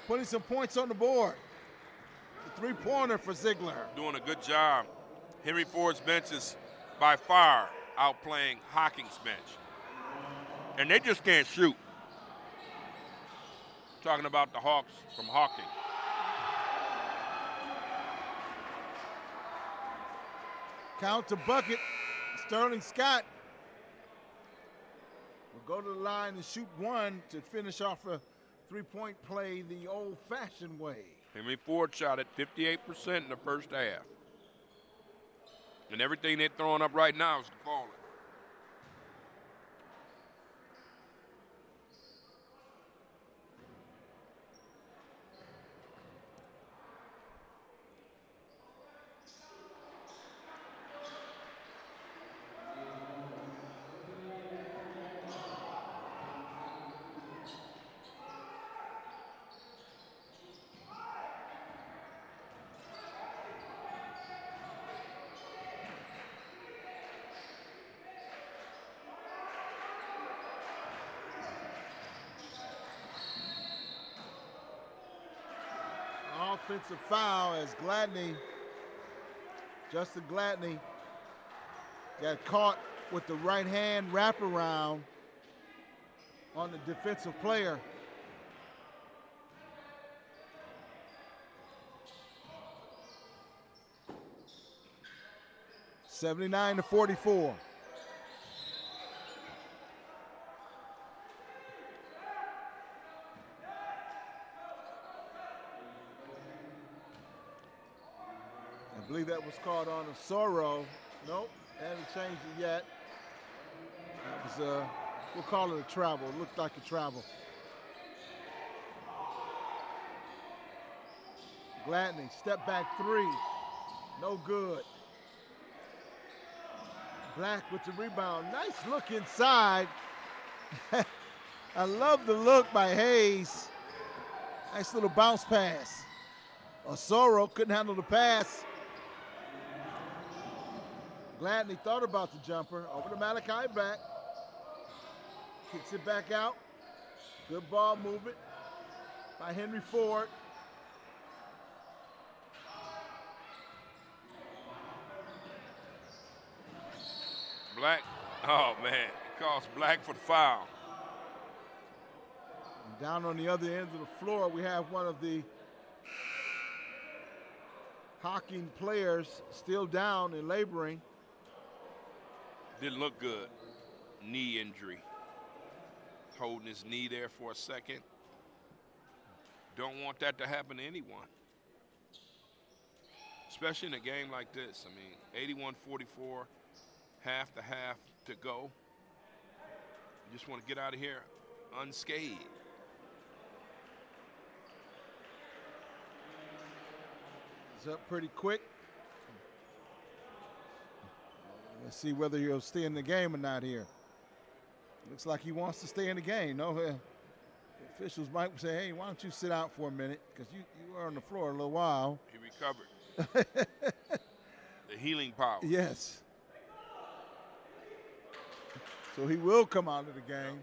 putting some points on the board. The three-pointer for Ziegler. Doing a good job. Henry Ford's bench is by far outplaying Hocking's bench. And they just can't shoot. Talking about the Hawks from Hocking. Count to bucket. Sterling Scott will go to the line and shoot one to finish off a three-point play the old-fashioned way. Henry Ford shot at 58% in the first half. And everything they're throwing up right now is falling. Offensive foul as Justin Gladney got caught with the right hand wraparound on the defensive player. (79-44). I believe that was called on Osoro. Nope, haven't changed it yet. That was we'll call it a travel. It looked like a travel. Gladney, step back three. No good. Black with the rebound. Nice look inside. I love the look by Hayes. Nice little bounce pass. Osoro couldn't handle the pass. Gladney thought about the jumper. Over to Malachi Black. Kicks it back out. Good ball movement by Henry Ford. Black, oh man, it calls Black for the foul. And down on the other end of the floor, we have one of the Hocking players still down and laboring. Didn't look good. Knee injury. Holding his knee there for a second. Don't want that to happen to anyone. Especially in a game like this. I mean, 81-44, half to half to go. You just want to get out of here unscathed. It's up pretty quick. Let's see whether he'll stay in the game or not here. Looks like he wants to stay in the game. No, the officials might say, hey, why don't you sit out for a minute, because you were on the floor a little while. He recovered. The healing power. Yes. So he will come out of the game.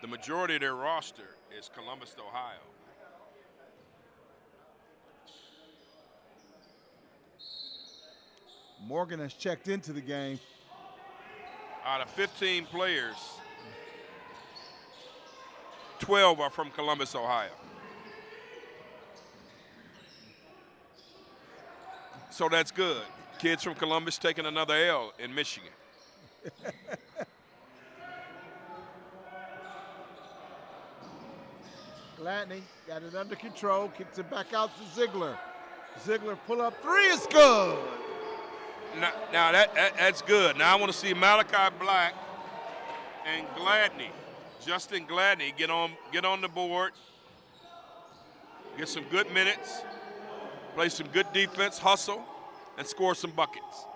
The majority of their roster is Columbus, Ohio. Morgan has checked into the game. Out of 15 players, 12 are from Columbus, Ohio. So that's good. Kids from Columbus taking another L in Michigan. Gladney got it under control, kicks it back out to Ziegler. Ziegler pull up three is good. Now that's good. Now I want to see Malachi Black and Gladney, Justin Gladney, get on the board, get some good minutes, play some good defense, hustle, and score some buckets.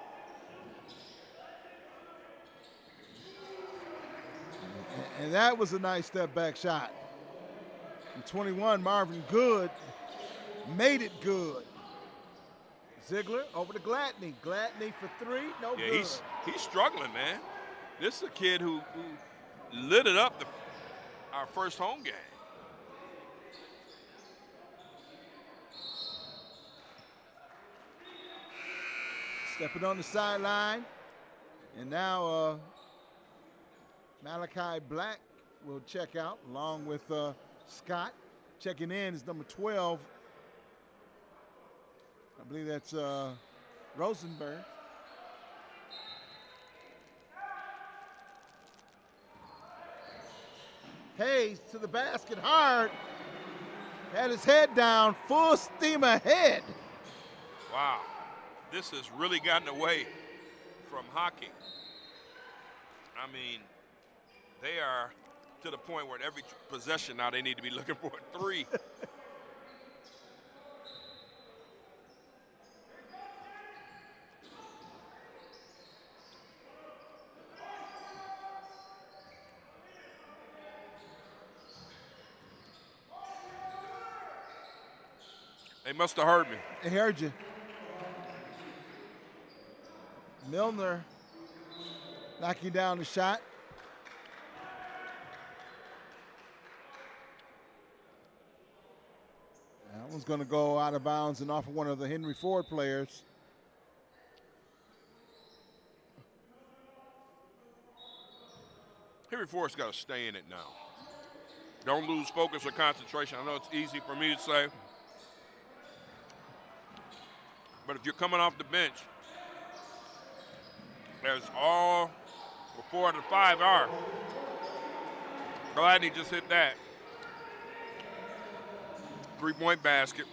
And that was a nice step back shot. And 21, Marvin Good made it good. Ziegler over to Gladney. Gladney for three, no good. He's struggling, man. This is a kid who lit it up our first home game. Stepping on the sideline. And now Malachi Black will check out along with Scott. Checking in is number 12. I believe that's Rosenberg. Hayes to the basket hard. Had his head down, full steam ahead. Wow. This has really gotten away from Hocking. I mean, they are to the point where at every possession now they need to be looking for a three. They must have heard me. They heard you. Milner knocking down the shot. That one's going to go out of bounds and off of one of the Henry Ford players. Henry Ford's got to stay in it now. Don't lose focus or concentration. I know it's easy for me to say, but if you're coming off the bench, as all 4 out of 5 are, Gladney just hit that. 3-point basket.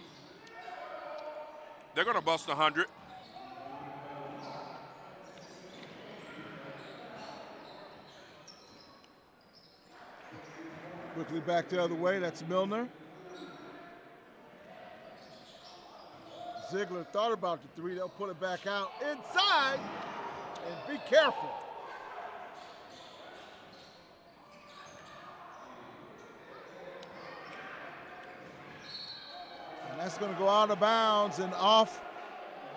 They're going to bust 100. Quickly back the other way. That's Milner. Ziegler thought about the three. They'll pull it back out inside. And be careful. And that's going to go out of bounds and off.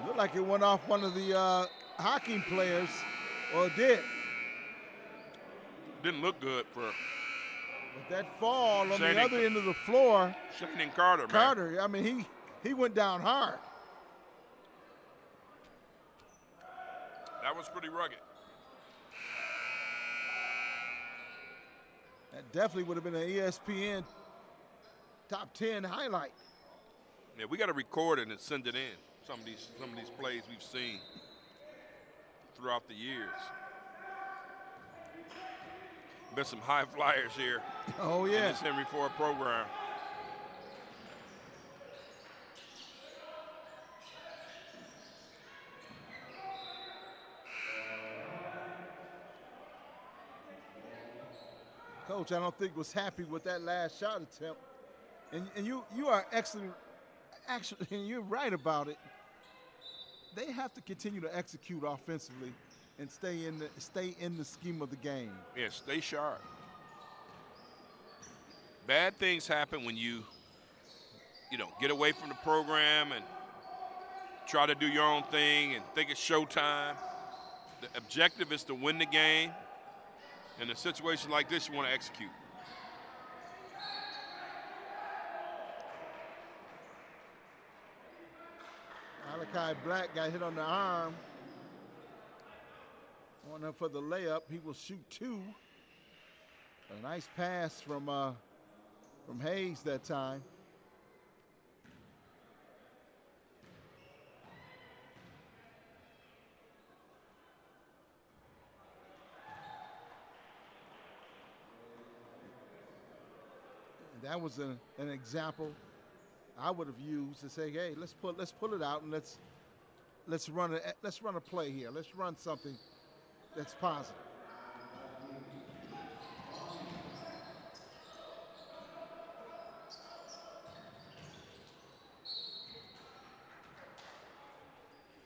It looked like it went off one of the Hocking players. Well, it did. Didn't look good for But that fall on Shane the other end of the floor. Shane Carter, man. Carter, I mean, he went down hard. That was pretty rugged. That definitely would have been an ESPN top 10 highlight. Yeah, we got to record it and send it in. Some of these plays we've seen throughout the years. Been some high flyers here. Oh In yeah. this Henry Ford program. Coach, I don't think was happy with that last shot attempt. And you are excellent. Actually, and you're right about it. They have to continue to execute offensively and stay in the scheme of the game. Yeah, stay sharp. Bad things happen when you get away from the program and try to do your own thing and think it's showtime. The objective is to win the game. In a situation like this, you want to execute. Malachi Black got hit on the arm. Going up for the layup. He will shoot 2. A nice pass from Hayes that time. That was an example I would have used to say, hey, let's pull it out and let's run a play here. Let's run something that's positive.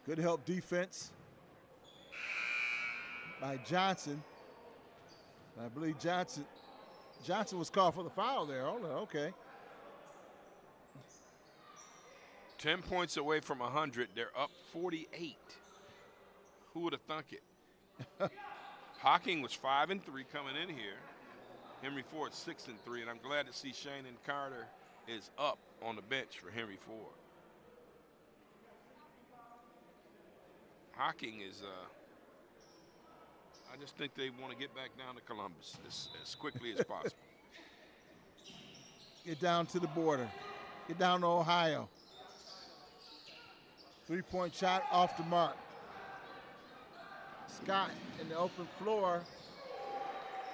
Good help defense by Johnson. I believe Johnson was called for the foul there. Hold on, okay. 10 points away from 100. They're up 48. Who would have thunk it? Hocking was 5-3 coming in here. Henry Ford 6-3, and I'm glad to see Shane Carter is up on the bench for Henry Ford. Hocking is, I just think they want to get back down to Columbus as quickly as possible. Get down to the border. Get down to Ohio. 3-point shot off the mark. Scott in the open floor.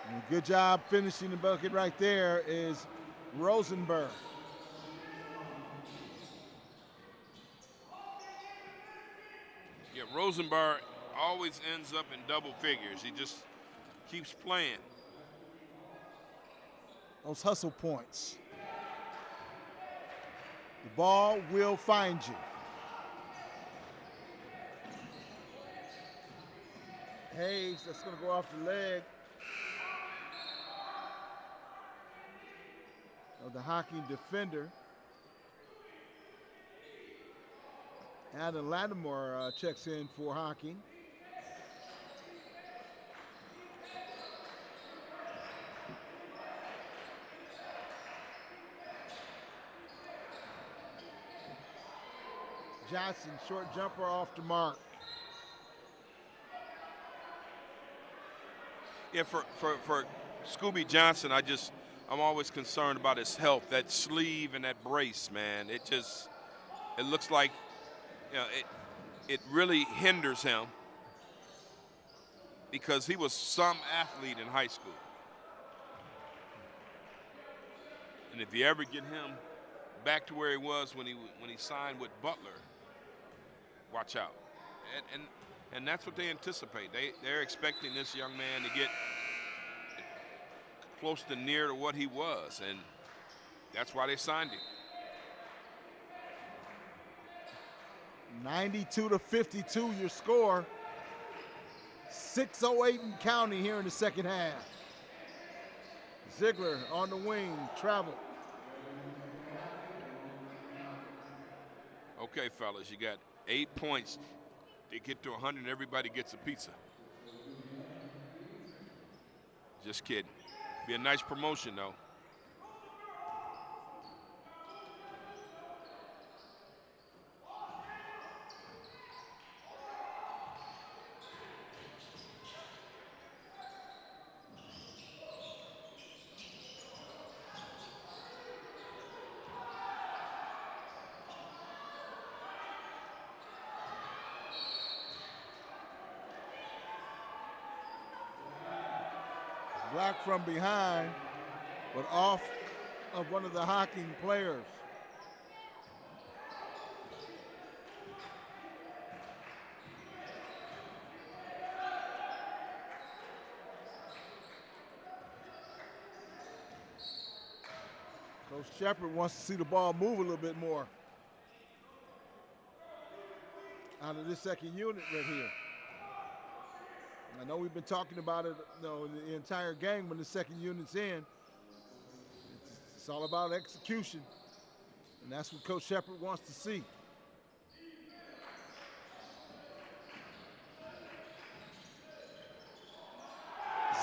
And good job finishing the bucket right there is Rosenberg. Rosenberg always ends up in double figures. He just keeps playing. Those hustle points. The ball will find you. Hayes, that's going to go off the leg of the Hocking defender. Adam Lattimore checks in for Hocking. Johnson, short jumper off the mark. Yeah, for Scooby Johnson, I'm always concerned about his health. That sleeve and that brace, man, it looks like, you know, it really hinders him because he was some athlete in high school. And if you ever get him back to where he was when he signed with Butler, watch out. And that's what they anticipate. They're expecting this young man to get close to near to what he was, and that's why they signed him. 92-52, your score. 6:08 and counting here in the second half. Ziegler on the wing, travel. Okay, fellas, you got 8 points. They get to 100 and everybody gets a pizza. Just kidding. Be a nice promotion, though. Blocked from behind, but off of one of the Hocking players. Coach Shepard wants to see the ball move a little bit more out of this second unit right here. I know we've been talking about it, you know, the entire game when the second unit's in. It's all about execution, and that's what Coach Shepard wants to see.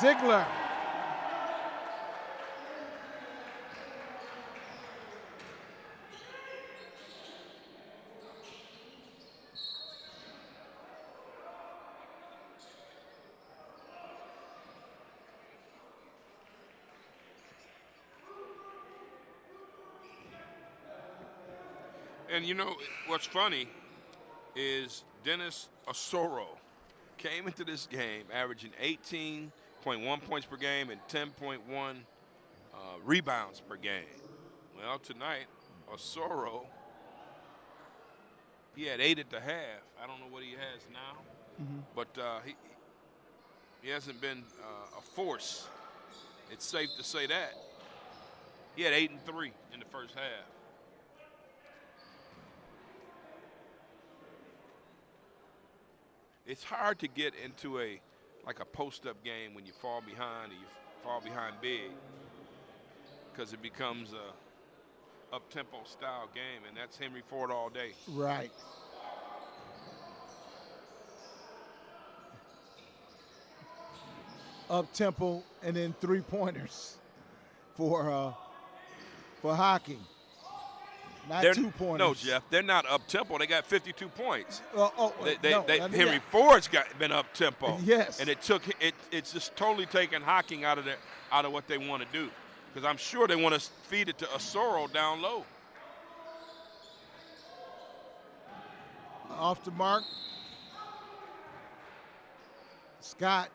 Ziegler. And you know, what's funny is Dennis Osoro came into this game averaging 18.1 points per game and 10.1 rebounds per game. Well, tonight, Osoro, he had 8 at the half. I don't know what he has now, but he hasn't been a force. It's safe to say that. He had 8 and 3 in the first half. It's hard to get into a post-up game when you fall behind or you fall behind big, because it becomes a up-tempo style game, and that's Henry Ford all day. Right. Up-tempo and then three-pointers for Hocking. Not 2-pointers. No, Jeff, they're not up-tempo. They got 52 points. Henry Yeah. Ford's been up-tempo. Yes. And it's just totally taken Hocking out of what they want to do, because I'm sure they want to feed it to Osoro down low. Off the mark. Scott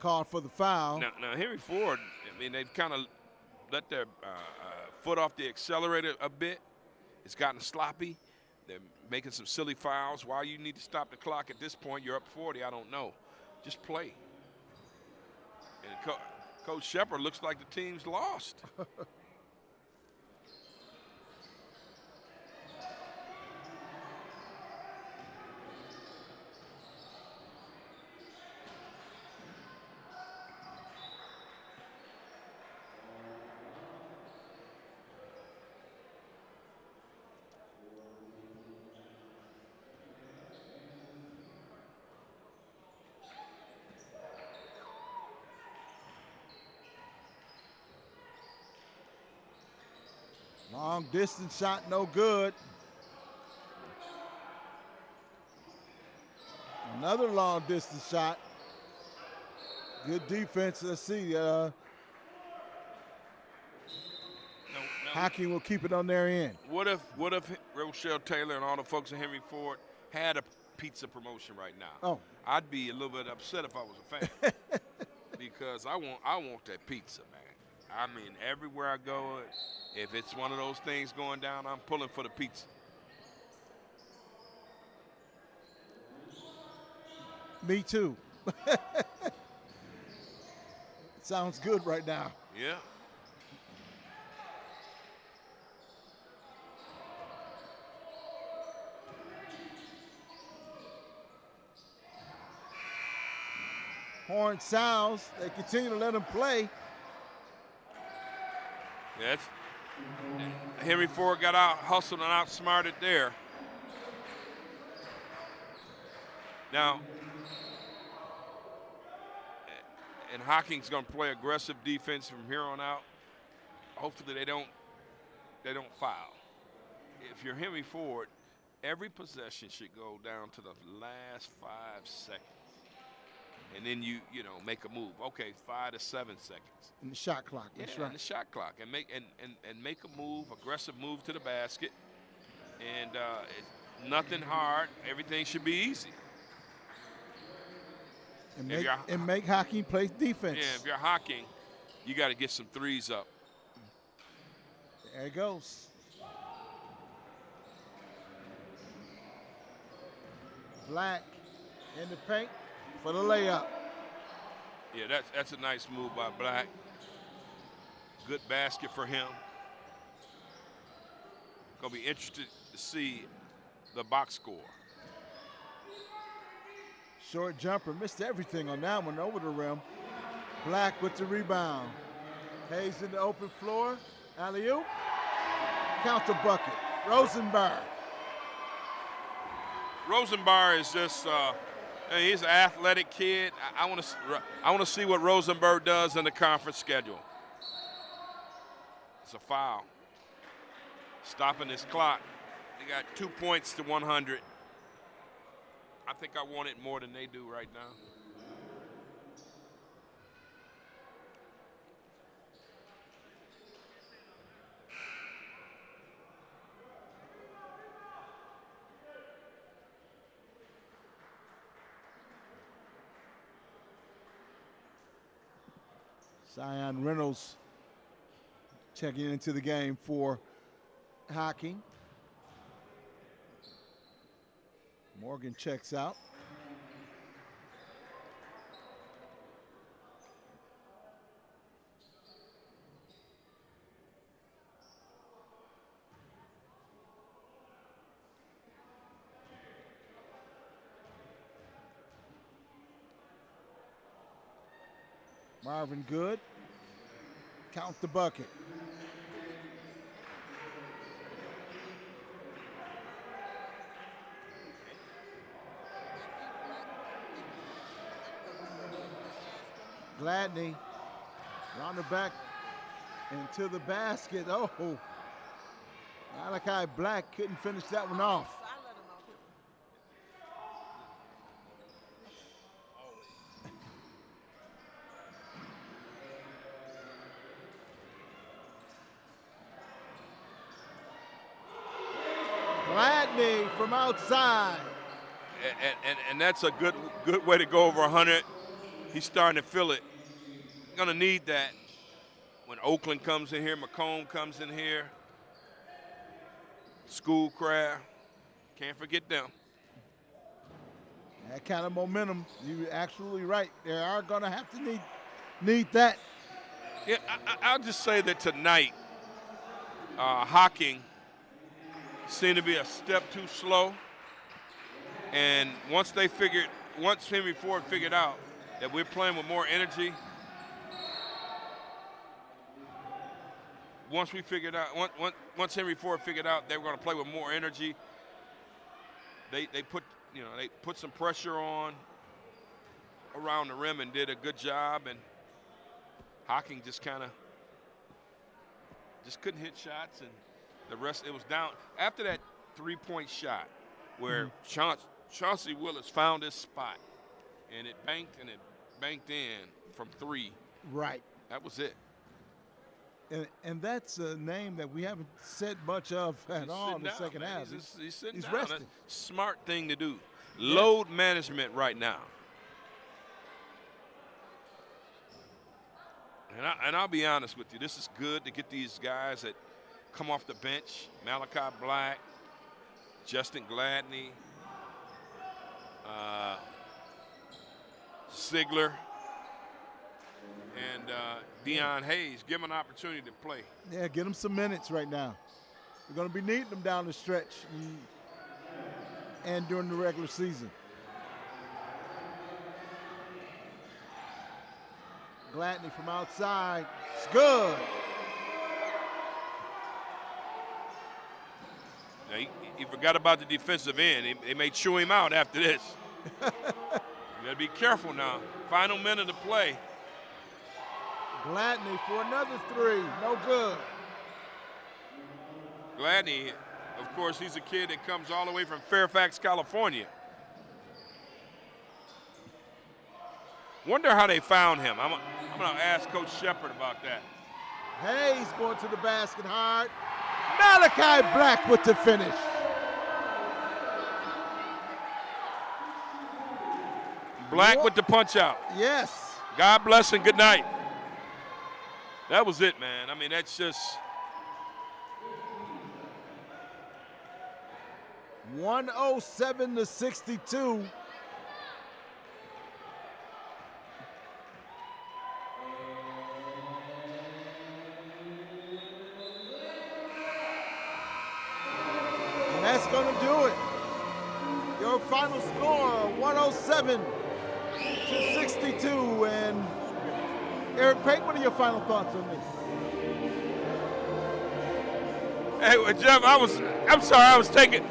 called for the foul. Now Henry Ford, I mean, they've kind of let their foot off the accelerator a bit. It's gotten sloppy. They're making some silly fouls. Why you need to stop the clock at this point? You're up 40. I don't know. Just play. And Coach Shepard looks like the team's lost. Long distance shot, no good. Another long distance shot. Good defense. Let's see. Hocking will keep it on their end. What if Rochelle Taylor and all the folks at Henry Ford had a pizza promotion right now? Oh. I'd be a little bit upset if I was a fan. Because I want that pizza, man. I mean, everywhere I go, if it's one of those things going down, I'm pulling for the pizza. Me too. Sounds good right now. Yeah. Horn sounds. They continue to let him play. Yes. Henry Ford got out hustled and outsmarted there. Now, and Hocking's going to play aggressive defense from here on out. Hopefully they don't foul. If you're Henry Ford, every possession should go down to the last 5 seconds. And then you make a move. Okay, 5 to 7 seconds. In the shot clock. That's right. In the shot clock, and make a move, aggressive move to the basket, and nothing hard. Everything should be easy. And make Hocking play defense. Yeah, if you're Hocking, you got to get some threes up. There it goes. Black in the paint for the layup. Yeah, that's a nice move by Black. Good basket for him. Gonna be interested to see the box score. Short jumper, missed everything on that one over the rim. Black with the rebound. Hayes in the open floor. Alley-oop. Count the bucket. Rosenberg. Rosenberg is just he's an athletic kid. I want to see what Rosenberg does in the conference schedule. It's a foul. Stopping his clock. They got 2 points to 100. I think I want it more than they do right now. Zion Reynolds checking into the game for Hocking. Morgan checks out. Marvin Good. Count the bucket. Gladney round the back into the basket. Oh, Malachi Black couldn't finish that one off. Gladney from outside. And that's a good way to go over 100. He's starting to feel it. Gonna need that when Oakland comes in here, Macomb comes in here, Schoolcraft. Can't forget them. That kind of momentum, you're absolutely right. They are going to have to need that. Yeah, I'll just say that tonight, Hocking seemed to be a step too slow. And once Henry Ford figured out that we're playing with more energy, once Henry Ford figured out they were going to play with more energy, they put some pressure on around the rim and did a good job. And Hocking just couldn't hit shots, and the rest, it was down after that 3-point shot where Chauncey Willis found his spot, and it banked in from 3. Right. That was it. And that's a name that we haven't said much of at all in the second half. He's sitting down. resting. That's a smart thing to do. Load management right now. And I'll be honest with you, this is good to get these guys that come off the bench. Malachi Black, Justin Gladney, Sigler, and Deion Hayes. Give them an opportunity to play. Yeah, get them some minutes right now. We're going to be needing them down the stretch and during the regular season. Gladney from outside. It's good. Now, he forgot about the defensive end. They may chew him out after this. You got to be careful now. Final minute to play. Gladney for another 3. No good. Gladney, of course, he's a kid that comes all the way from Fairfax, California. Wonder how they found him. I'm going to ask Coach Shepard about that. Hayes going to the basket hard. Malachi Black with the finish. Black with the punch out. Yes. God bless and good night. That was it, man. I mean, that's just. 107-62. And that's going to do it. Your final score, 107-62. And Eric Payton, what are your final thoughts on this? Hey, well, Jeff, I'm sorry, I was taken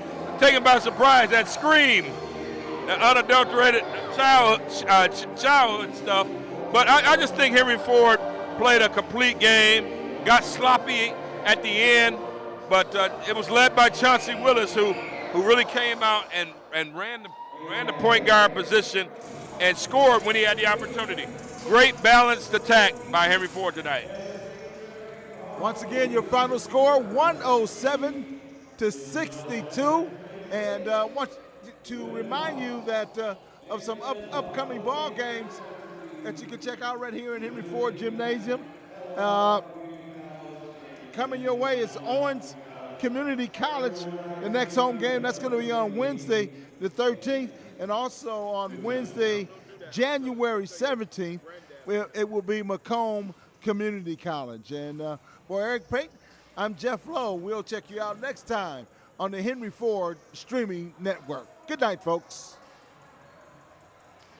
by surprise. That scream, that unadulterated childhood stuff. But I just think Henry Ford played a complete game, got sloppy at the end, but it was led by Chauncey Willis, who really came out and ran the point guard position and scored when he had the opportunity. Great balanced attack by Henry Ford tonight. Once again, your final score, 107-62. And want to remind you that of some upcoming ball games that you can check out right here in Henry Ford Gymnasium. Coming your way is Owens Community College, the next home game. That's going to be on Wednesday, the 13th, and also on Wednesday, January 17th, it will be Macomb Community College. And for Eric Payton, I'm Jeff Lowe. We'll check you out next time on the Henry Ford Streaming Network. Good night, folks.